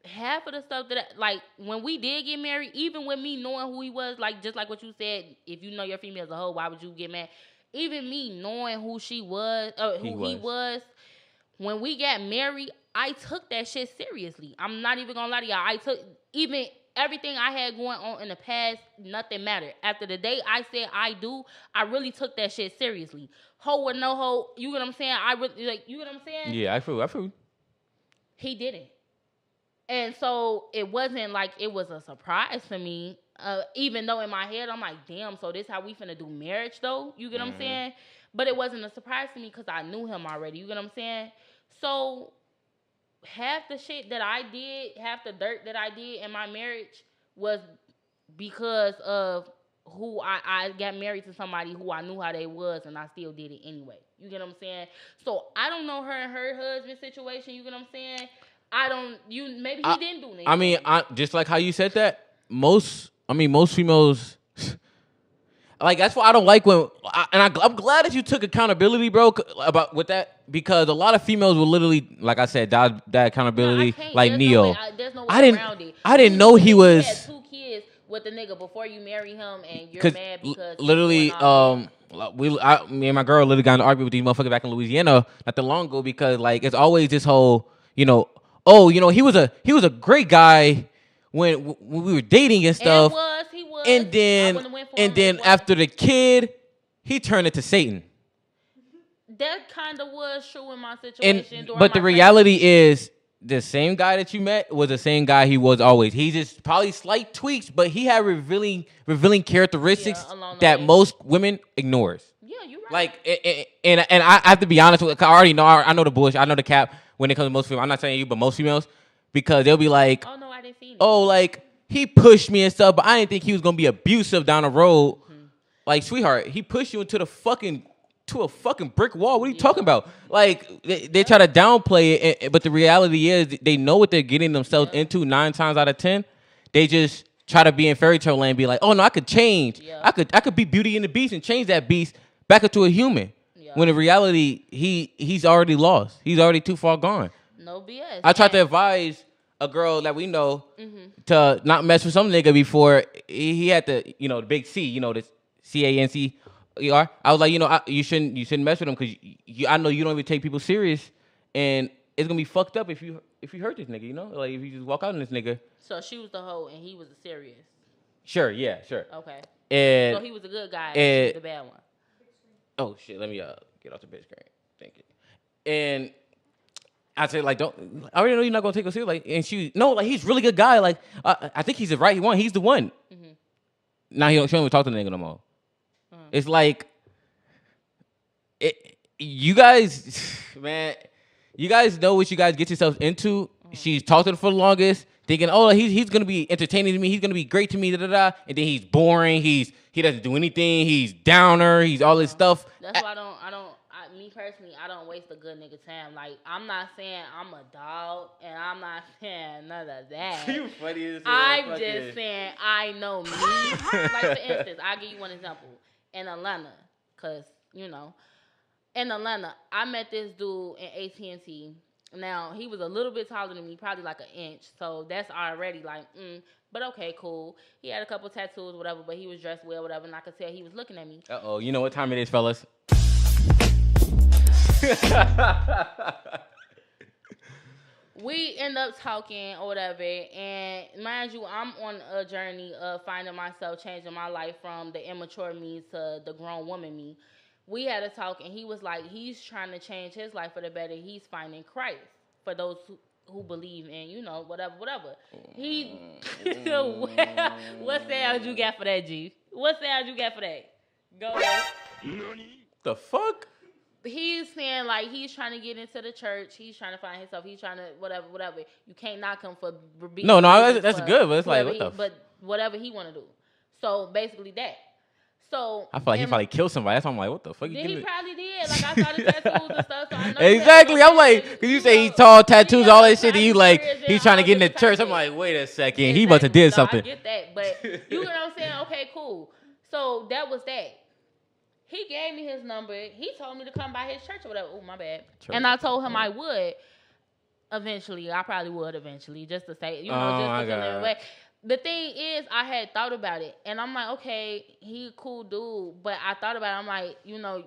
half of the stuff that, like, when we did get married, even with me knowing who he was, like, just like what you said, if you know your female as a whole, why would you get mad? Even me knowing who he was, when we got married, I took that shit seriously. I'm not even gonna lie to y'all. I took, even everything I had going on in the past, nothing mattered. After the day I said I do, I really took that shit seriously. Hoe or no hoe, you get what I'm saying? I really, like, you get what I'm saying? Yeah, I feel. He didn't. And so it wasn't like it was a surprise to me, even though in my head I'm like, damn, so this how we finna do marriage though? You get what I'm saying? But it wasn't a surprise to me because I knew him already. You get what I'm saying? So half the shit that I did, half the dirt that I did in my marriage was because of who I got married to somebody who I knew how they was, and I still did it anyway. You get what I'm saying? So I don't know her and her husband situation. You get what I'm saying? Maybe he didn't do anything. I mean, just like how you said that, most females, like, that's why I don't like when, I'm glad that you took accountability, bro, with that, because a lot of females will literally, like I said, that accountability, like Neo. There's no way around it. I didn't know he was. You had 2 kids with the nigga before you marry him, and you're mad because literally, me and my girl literally got in an argument with these motherfuckers back in Louisiana not that long ago because, like, it's always this whole, he was a great guy when we were dating and stuff. He was. And then after the kid, he turned into Satan. That kind of was true in my situation. But the reality is, the same guy that you met was the same guy he was always. He just probably slight tweaks, but he had revealing characteristics that most women ignores. Yeah, you're right. Like, and I have to be honest with you, I already know, I know the bullshit, I know the cap when it comes to most females. I'm not saying you, but most females, because they'll be like, oh no, I didn't see it. Oh, like, he pushed me and stuff, but I didn't think he was gonna be abusive down the road. Mm-hmm. Like, sweetheart, he pushed you into a fucking brick wall. What are you talking about? Like, they try to downplay it, but the reality is they know what they're getting themselves into 9 times out of 10. They just try to be in fairy tale land and be like, oh no, I could change. Yeah. I could be Beauty and the Beast and change that beast back into a human. Yeah. When in reality, he's already lost. He's already too far gone. No BS. I tried to advise a girl that we know to not mess with some nigga before he had the big C, the CANCER. I was like, you shouldn't mess with him because I know you don't even take people serious, and it's gonna be fucked up if you hurt this nigga. Like, if you just walk out on this nigga. So she was the hoe and he was the serious. Sure. Yeah. Sure. Okay. And so he was a good guy and she was the bad one. Oh shit! Let me get off the big screen. Thank you. And I said, like, I already know you're not gonna take us serious. Like, and he's a really good guy. Like, I think he's the right one. He's the one. Mm-hmm. Now she don't even talk to the nigga no more. Mm-hmm. It's like, you guys, man, you guys know what you guys get yourselves into. Mm-hmm. She's talked to him for the longest. thinking, oh, he's gonna be entertaining to me, he's gonna be great to me, and then he's boring, he doesn't do anything, he's downer, he's all this stuff. That's why me personally, I don't waste a good nigga time. Like, I'm not saying I'm a dog, and I'm not saying none of that. You funny as hell. I'm just saying I know me. Like, for instance, I'll give you one example. In Atlanta, because, you know, in Atlanta, I met this dude in AT&T. Now, he was a little bit taller than me, probably like an inch. So that's already like, but okay, cool. He had a couple tattoos, whatever, but he was dressed well, whatever, and I could tell he was looking at me. Uh-oh, you know what time it is, fellas? We end up talking or whatever, and mind you, I'm on a journey of finding myself, changing my life from the immature me to the grown woman me. We had a talk, and he was like, he's trying to change his life for the better. He's finding Christ for those who believe in, you know, whatever. He, what sound you got for that, G? What sound you got for that? Go ahead. The fuck? He's saying, like, he's trying to get into the church. He's trying to find himself. He's trying to whatever. You can't knock him for being. No, that's good. But it's like, but whatever he want to do. So basically that. So I feel like he probably killed somebody. That's why I'm like, what the fuck? Then he probably did. Like, I saw the tattoos and stuff. So I know exactly. I'm like, because you say he's tall, tattoos, all that shit, and you like, he's trying to get in the church. I'm like, wait a second. Exactly. He must have did something. I get that. But you know what I'm saying? Okay, cool. So that was that. He gave me his number. He told me to come by his church or whatever. Oh, my bad. Church. And I told him I would eventually. I probably would eventually, just to say, you know, just to feel away. The thing is, I had thought about it, and I'm like, okay, he a cool dude, but I thought about it. I'm like, you know,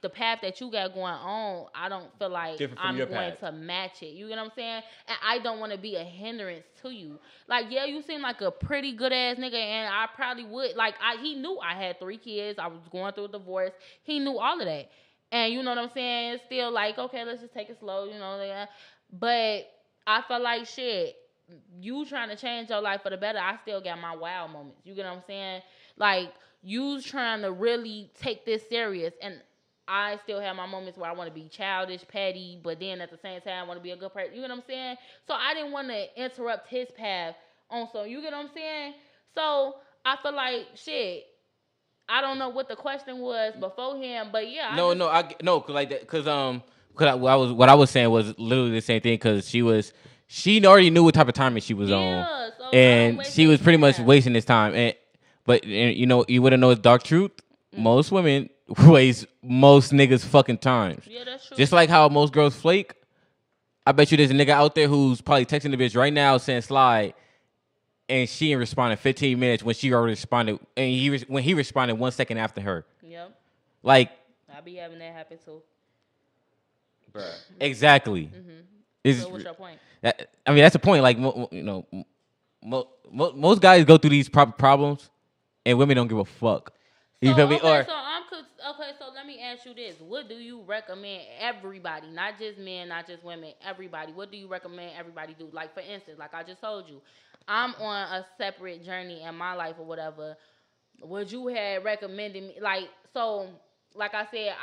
the path that you got going on, I don't feel like I'm going to match it. You get what I'm saying? And I don't want to be a hindrance to you. Like, yeah, you seem like a pretty good ass nigga, and I probably would. Like, he knew I had 3 kids. I was going through a divorce. He knew all of that. And you know what I'm saying? It's still like, okay, let's just take it slow, you know. Like, but I felt like, shit, you trying to change your life for the better, I still got my wow moments. You get what I'm saying? Like, you trying to really take this serious, and I still have my moments where I want to be childish, petty, but then at the same time I want to be a good person. You get what I'm saying? So I didn't want to interrupt his path on so. You get what I'm saying? So I feel like, shit, I don't know what the question was before him, but yeah. What I was saying was literally the same thing, because she already knew what type of timing she was on, so and she was pretty much wasting his time. But you know, you wouldn't know it's dark truth. Mm-hmm. Most women waste most niggas' fucking times. Yeah, that's true. Just like how most girls flake. I bet you there's a nigga out there who's probably texting the bitch right now saying slide, and she ain't responded 15 minutes when she already responded, and when he responded 1 second after her. Yep. Like, I be having that happen too. Bruh. Exactly. Mm-hmm. So what's your point? That's the point. Like, you know, most guys go through these problems, and women don't give a fuck. You feel me? So let me ask you this. What do you recommend everybody, not just men, not just women, everybody, what do you recommend everybody do? Like, for instance, like I just told you, I'm on a separate journey in my life or whatever. Would you have recommended me? Like, so, like I said,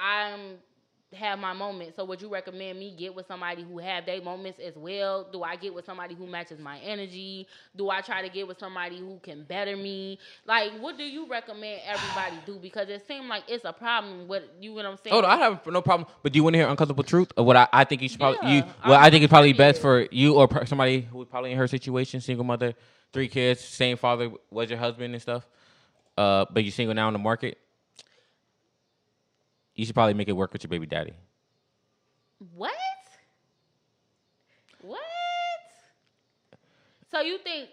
have my moments. So would you recommend me get with somebody who have their moments as well? Do I get with somebody who matches my energy? Do I try to get with somebody who can better me? Like, what do you recommend everybody do? Because it seems like it's a problem with, you know what I'm saying? Oh, no, I have no problem. But do you want to hear uncomfortable truth? Or what I think you should probably, I think it's probably best for you or somebody who's probably in her situation, single mother, 3 kids, same father was your husband and stuff, but you're single now in the market. You should probably make it work with your baby daddy. What? So you think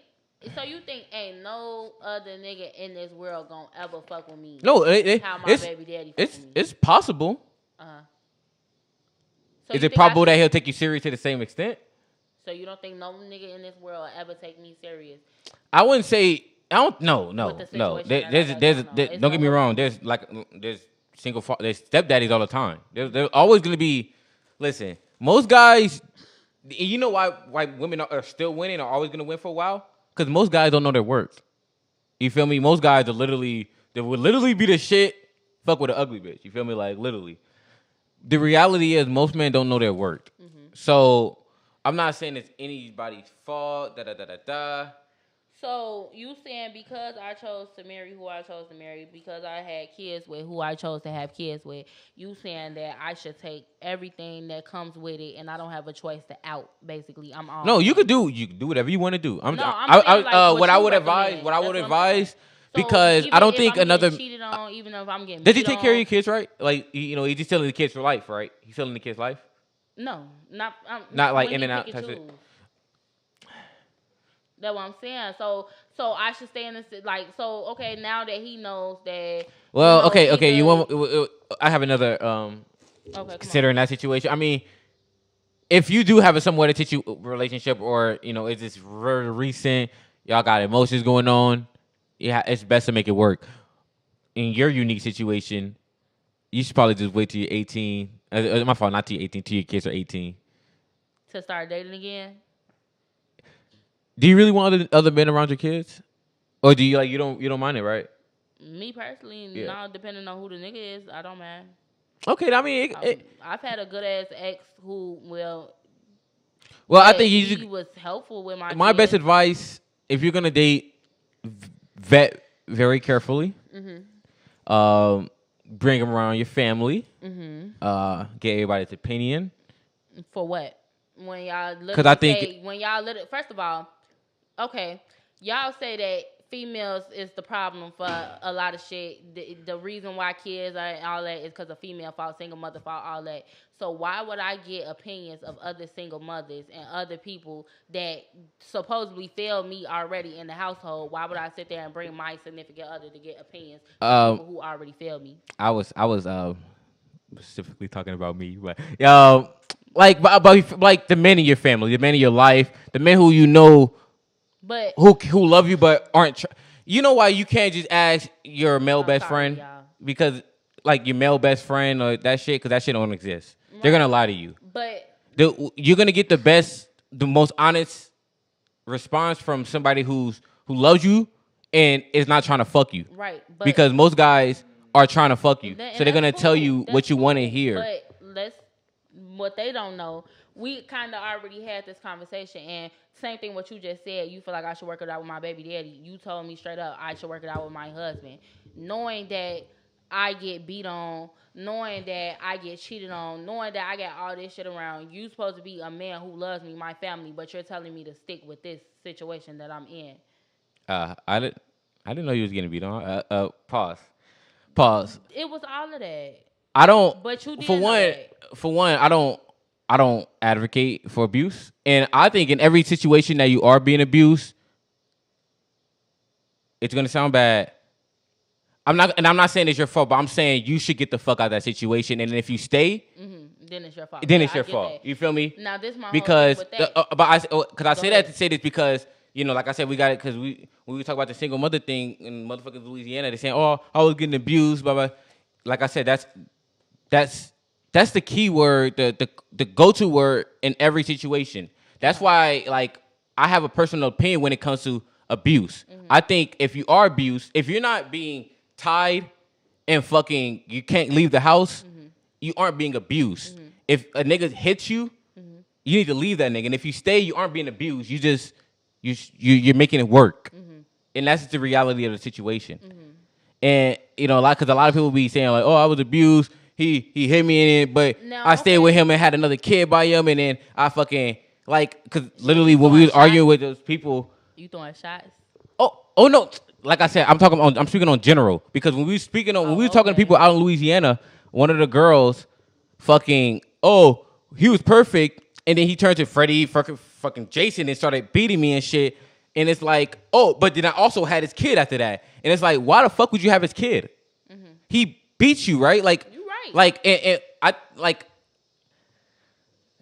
ain't no other nigga in this world gonna ever fuck with me? No, how my baby daddy fuck with me? It's possible. So is it probable that he'll take you serious to the same extent? So you don't think no nigga in this world will ever take me serious? I wouldn't say. I don't. No. There's don't get me wrong. There's there's stepdaddies all the time. There's always gonna be. Listen, most guys. You know why women are still winning, are always gonna win for a while? Because most guys don't know their worth. You feel me? Most guys will literally be the shit. Fuck with an ugly bitch. You feel me? Like, literally. The reality is most men don't know their worth. Mm-hmm. So I'm not saying it's anybody's fault. So you saying because I chose to marry who I chose to marry, because I had kids with who I chose to have kids with, you saying that I should take everything that comes with it, and I don't have a choice to out. Basically, I'm all. No, you could do whatever you want to do. What I would advise. So because I don't think another. Cheated on, even if I'm getting. Does he take care of your kids, right? Like he's just telling the kids for life, right? He's telling the kids life. No, not like in and out type of. That's what I'm saying. So I should stay in this. Like, so okay, now that he knows that. Well, okay. You want? I have another. Considering that situation, I mean, if you do have a somewhat attached relationship, or it's just very recent, y'all got emotions going on. Yeah, it's best to make it work. In your unique situation, you should probably just wait till you're 18. My fault, not till you're 18. Till your kids are 18. To start dating again. Do you really want other men around your kids, or do you you don't mind it, right? Me personally, no. Depending on who the nigga is, I don't mind. Okay, I mean, I've had a good ass ex who Well, I think he was helpful with my. My best advice: if you're gonna date, vet very carefully. Mm-hmm. Bring them around your family. Mm-hmm. Get everybody's opinion. For what? When y'all first of all, okay, y'all say that females is the problem for a lot of shit. The reason why kids are all that is because of female fault, single mother fault, all that. So why would I get opinions of other single mothers and other people that supposedly failed me already in the household? Why would I sit there and bring my significant other to get opinions from people who already failed me? I was specifically talking about me, but like the men in your family, the men in your life, the men who but who love you but aren't. You know why you can't just ask your male best friend, because like your male best friend or that shit, because that shit don't exist. Right. They're gonna lie to you. But you're gonna get the most honest response from somebody who loves you and is not trying to fuck you. Right. Because most guys are trying to fuck you, so they're gonna tell you what you want to hear. But what they don't know, we kind of already had this conversation, and same thing what you just said. You feel like I should work it out with my baby daddy. You told me straight up I should work it out with my husband, knowing that I get beat on, knowing that I get cheated on, knowing that I got all this shit around. You supposed to be a man who loves me, my family, but you're telling me to stick with this situation that I'm in. I didn't know you was getting beat on. Pause. It was all of that. I don't. But you did for one, I don't advocate for abuse, and I think in every situation that you are being abused, it's gonna sound bad. I'm not saying it's your fault, but I'm saying you should get the fuck out of that situation, and if you stay, then it's your fault. Then it's your fault. That. You feel me? Now this my because I say that ahead. to say this because like I said, we got it because when we talk about the single mother thing in motherfucking Louisiana, they're saying, "Oh, I was getting abused," blah blah. Like I said, that's the key word, the go-to word in every situation. That's why, like, I have a personal opinion when it comes to abuse. Mm-hmm. I think if you are abused, if you're not being tied and fucking you can't leave the house, you aren't being abused. Mm-hmm. If a nigga hits you, you need to leave that nigga. And if you stay, you aren't being abused. You just you're making it work. Mm-hmm. And that's the reality of the situation. Mm-hmm. And because a lot of people be saying like, "Oh, I was abused. He hit me in it, but I stayed with him and had another kid by him, and then I fucking because literally when we was arguing with those people." You throwing shots? Oh no! Like I said, I'm speaking on general, because when we was talking to people out in Louisiana, one of the girls fucking he was perfect, and then he turned to Freddie fucking Jason and started beating me and shit. And it's like, but then I also had his kid after that. And it's like, why the fuck would you have his kid? Mm-hmm. He beat you, right? Like, you're right. Like, and I like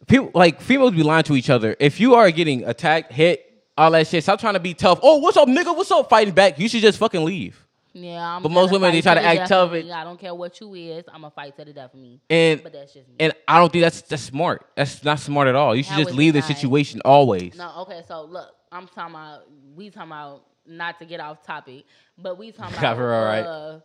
people like females be lying to each other. If you are getting attacked, hit, all that shit, stop trying to be tough. Oh, what's up, nigga? What's up? Fighting back. You should just fucking leave. Yeah, but most women, they try to act tough. I don't care what you is. I'm gonna fight to the death of me. But that's just me. And I don't think that's smart. That's not smart at all. You should just leave the situation always. No, okay. So look, we talking about not to get off topic, but we talking about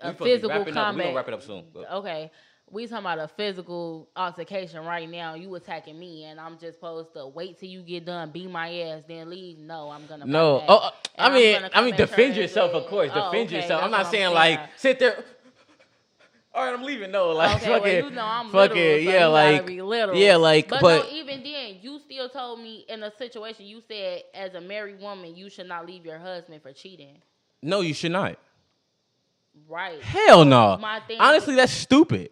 a physical combat. We're gonna wrap it up soon. Okay, we talking about a physical altercation right now. You attacking me, and I'm just supposed to wait till you get done, beat my ass, then leave. No, I'm gonna. No. Back. Oh, I And mean, defend yourself, of course. Defend yourself. I'm not saying like sit there. All right, I'm leaving. No, like okay, fucking, well, you know I'm fucking, literal, so yeah, you like, gotta be literal. yeah, like, but no, even then, you still told me in a situation. You said as a married woman, you should not leave your husband for cheating. No, you should not. Right. Hell no. Thing honestly, that's stupid.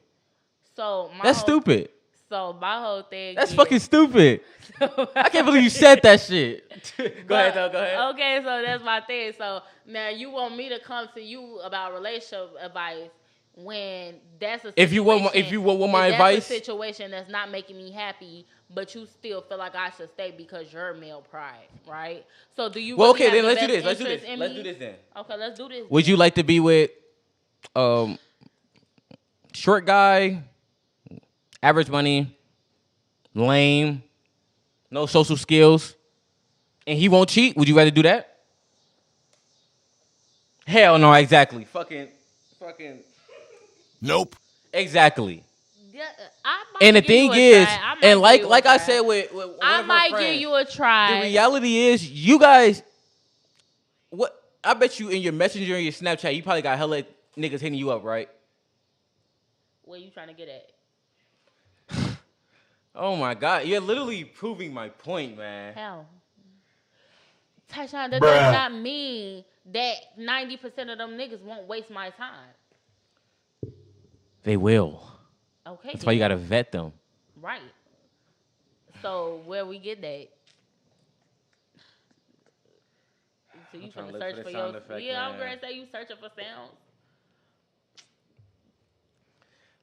That's stupid. So my whole thing. That's fucking stupid. I can't believe you said that shit. Go ahead, though. Go ahead. Okay, so that's my thing. So now you want me to come to you about relationship advice when that's a situation, if you want my advice, that's a situation that's not making me happy, but you still feel like I should stay because you're male pride, right? So do you? Well, really okay, have then let's the do this. best Let's do this. interest in Let's me? do this then. Okay, let's do this. Would you like to be with short guy, average money, lame, no social skills, and he won't cheat? Would you rather do that? Hell no, exactly. Fucking. Nope. Exactly. Yeah, And the thing is, and like I said with one I of might her friends, give you a try. the reality is, you guys, what I bet you in your Messenger and your Snapchat, you probably got hella niggas hitting you up, right? What are you trying to get at? Oh my God, you're literally proving my point, man. How? Tyshawn, that does not mean that 90% of them niggas won't waste my time. They will. Okay. That's why you gotta vet them. Right. So where we get that? So you finna search for your effect, yeah? man. I'm gonna say you searching for sounds.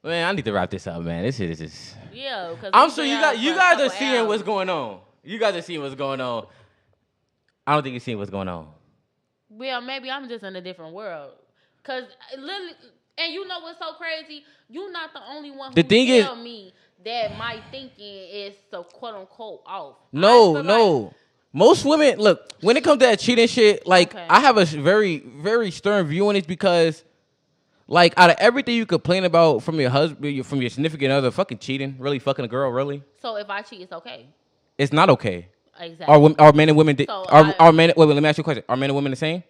Man, I need to wrap this up, man. This shit is just. Yeah, because I'm sure you guys are seeing what's going on. You guys are seeing what's going on. I don't think you're seeing what's going on. Well, maybe I'm just in a different world. Cause literally, and you know what's so crazy? You're not the only one who tell me that my thinking is so quote unquote off. No. Most women, look, when it comes to that cheating shit, like I have a very, very stern view on it because, like, out of everything you complain about from your husband, from your significant other, fucking cheating, really fucking a girl, really. So if I cheat, it's okay. It's not okay. Exactly. Are men and women? So are men? Wait, let me ask you a question. Are men and women the same?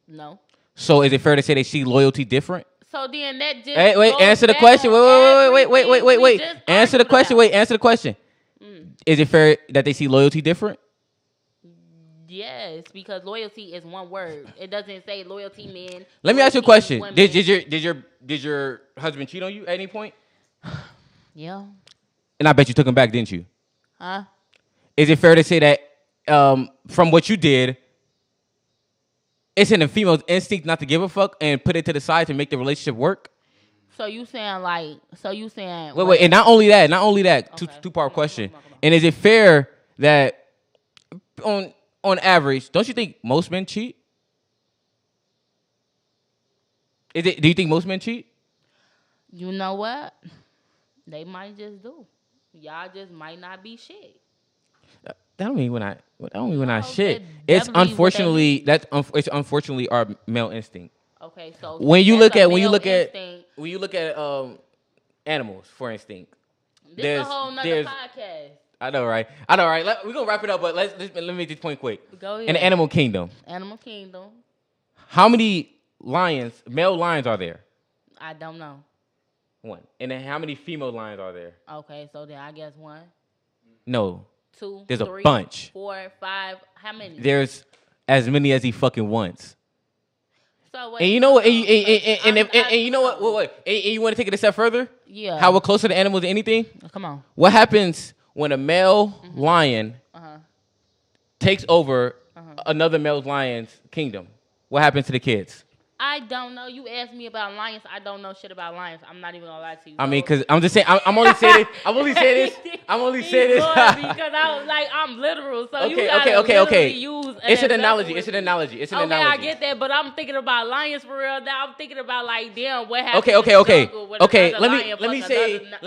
No. So is it fair to say they see loyalty different? So then that just wait, answer the question. Wait. Answer the question. Wait, answer the question. Is it fair that they see loyalty different? Yes, because loyalty is one word. It doesn't say loyalty men. Let me ask you a question. Did your husband cheat on you at any point? Yeah. And I bet you took him back, didn't you? Huh? Is it fair to say that from what you did, it's in a female's instinct not to give a fuck and put it to the side to make the relationship work? So you saying wait, and not only that, okay. Two-part question. Come on. And is it fair that on average, don't you think most men cheat? Do you think most men cheat? You know what? They might just do. Y'all just might not be shit. That don't mean we're not shit. It's unfortunately it's unfortunately our male instinct. Okay, so when you look at animals, for instance, this is a whole nother podcast. I know, right? We're gonna wrap it up, but let me make this point quick. Go ahead. In the animal kingdom. How many male lions are there? I don't know. One. And then how many female lions are there? Okay, so then I guess one. No. Two. There's three, a bunch. 4, 5. How many? There's as many as he fucking wants. So wait, and you know what? And you know what? Wait. And you want to take it a step further? Yeah. How we're closer to animals than anything? Come on. What happens when a male lion takes over another male lion's kingdom? What happens to the kids? I don't know. You asked me about lions. I don't know shit about lions. I'm not even gonna lie to you. I mean, because I'm just saying. I'm only saying this. I'm only saying this. Because I'm literal. So okay. Use it's an analogy. Okay, I get that, but I'm thinking about lions for real. Now I'm thinking about damn, what happened? Okay. Let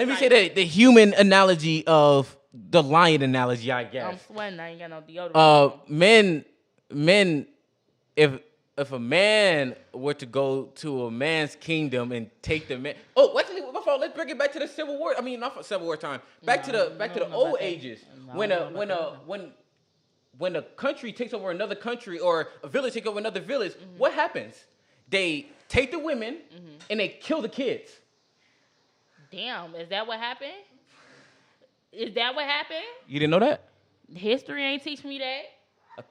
me say the human analogy of the lion analogy. I guess. I'm sweating. I ain't got no deodorant. Men, if if a man were to go to a man's kingdom and take the man, let's bring it back to the Civil War. I mean, not for Civil War time. Back to the old ages when a country takes over another country or a village takes over another village. What happens? They take the women and they kill the kids. Damn, is that what happened? Is that what happened? You didn't know that? History ain't teach me that.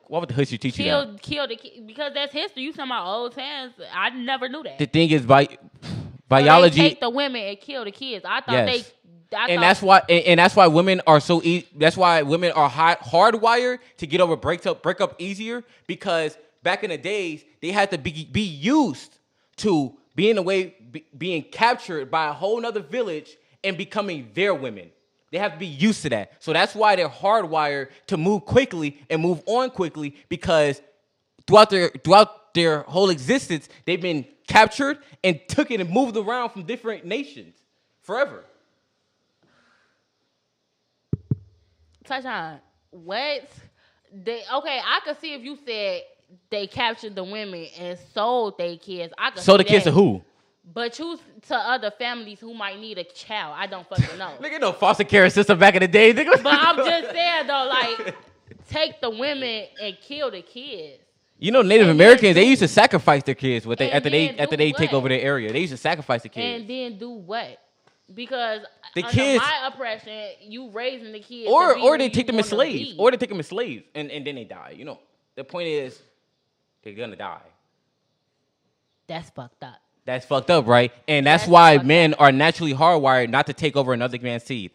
Why would the history teach you that? Kill the kid because that's history. You talking about old times? I never knew that. The thing is, biology. So they take the women and kill the kids. I thought that's why women are so. That's why women are hardwired to get over break up easier because back in the days they had to be used to being captured by a whole nother village and becoming their women. They have to be used to that. So that's why they're hardwired to move quickly and move on quickly because throughout their whole existence, they've been captured and took it and moved around from different nations forever. Touchdown. What? I could see if you said they captured the women and sold their kids. I could sold the kids to who? But choose to other families who might need a child. I don't fucking know. Nigga, no foster care system back in the day. Nigga. But I'm just saying though, like, take the women and kill the kids. You know, Native Americans, they used to sacrifice their kids after they take over their area. They used to sacrifice the kids. And then do what? Because the under kids, my oppression, you raising the kids. Or they take them as slaves. Or they take them as slaves and then they die. You know, the point is, they're gonna die. That's fucked up. That's fucked up, right? And that's why men are naturally hardwired not to take over another man's seed.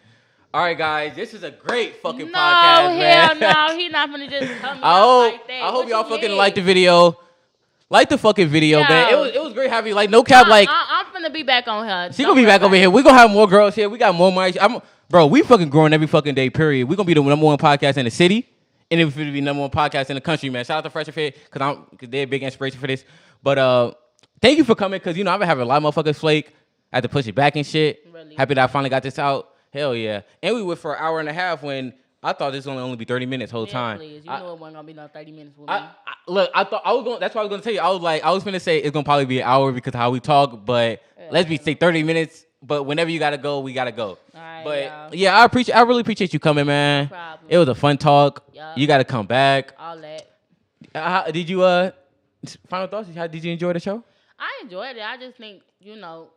All right, guys, this is a great fucking podcast, man. No, he's not gonna just come like that. I hope y'all fucking like the video. Like the fucking video, man. It was great having you. Like, no cap, I'm finna be back on her. She gonna be back over here. We gonna have more girls here. We got more money. Bro, we fucking growing every fucking day, period. We gonna be the number one podcast in the city. And it will be number one podcast in the country, man. Shout out to Fresh and Fit, because they're a big inspiration for this. But thank you for coming, because, you know, I've been having a lot of motherfuckers flake. I had to push it back and shit. Really? Happy that I finally got this out. Hell yeah. And we went for an hour and a half when I thought this was only be 30 minutes whole time. Please. You know it wasn't going to be no 30 minutes with me. Look, I thought I was going, that's what I was going to tell you. I was going to say it's going to probably be an hour because of how we talk, but let's say 30 minutes. But whenever you got to go, we got to go. All right, but yeah, I really appreciate you coming, man. No problem. It was a fun talk. Yep. You got to come back. All that. Did you, final thoughts? Did you enjoy the show? I enjoyed it. I just think, you know,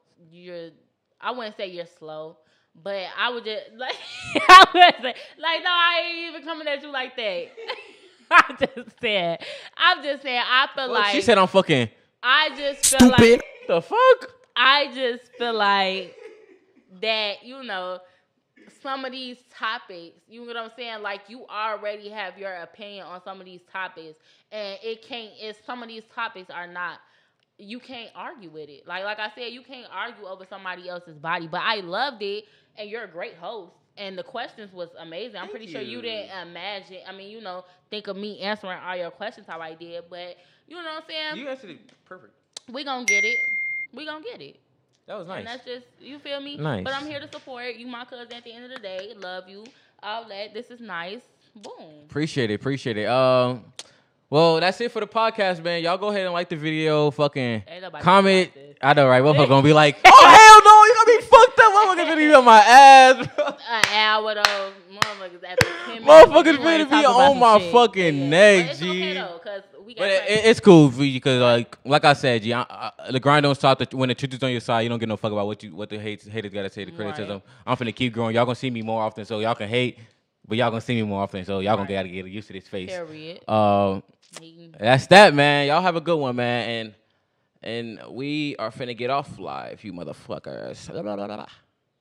I wouldn't say you're slow, but I would just, no, I ain't even coming at you like that. I'm just saying, I feel like. She said I'm fucking. I just feel stupid. The fuck? I just feel like that, you know, some of these topics, you know what I'm saying? Like, you already have your opinion on some of these topics, and some of these topics are not, you can't argue with it. Like I said, you can't argue over somebody else's body. But I loved it, and you're a great host. And the questions was amazing. I'm pretty sure you didn't imagine. I mean, you know, think of me answering all your questions how I did. But you know what I'm saying? You answered it perfect. We gonna get it. That was nice. And that's just, you feel me? Nice. But I'm here to support you, my cousin. At the end of the day, love you. All that. This is nice. Boom. Appreciate it. Well, that's it for the podcast, man. Y'all go ahead and like the video. Fucking comment. I know, right? Motherfucker gonna be like, oh, hell no, you gonna be fucked up. Motherfuckers gonna be on my ass, bro. An hour though. Motherfuckers after 10 minutes. Motherfuckers gonna be on my fucking neck, but G. it's okay, though, cause we got it's cool for you, because like I said, G, the grind don't stop. When the truth is on your side, you don't get no fuck about what the haters gotta say, the criticism. Right. I'm finna keep growing. Y'all gonna see me more often, so y'all can hate. But y'all gonna see me more often, so y'all gonna gotta get used to this face. Period. That's that, man. Y'all have a good one, man. And we are finna get off live, you motherfuckers.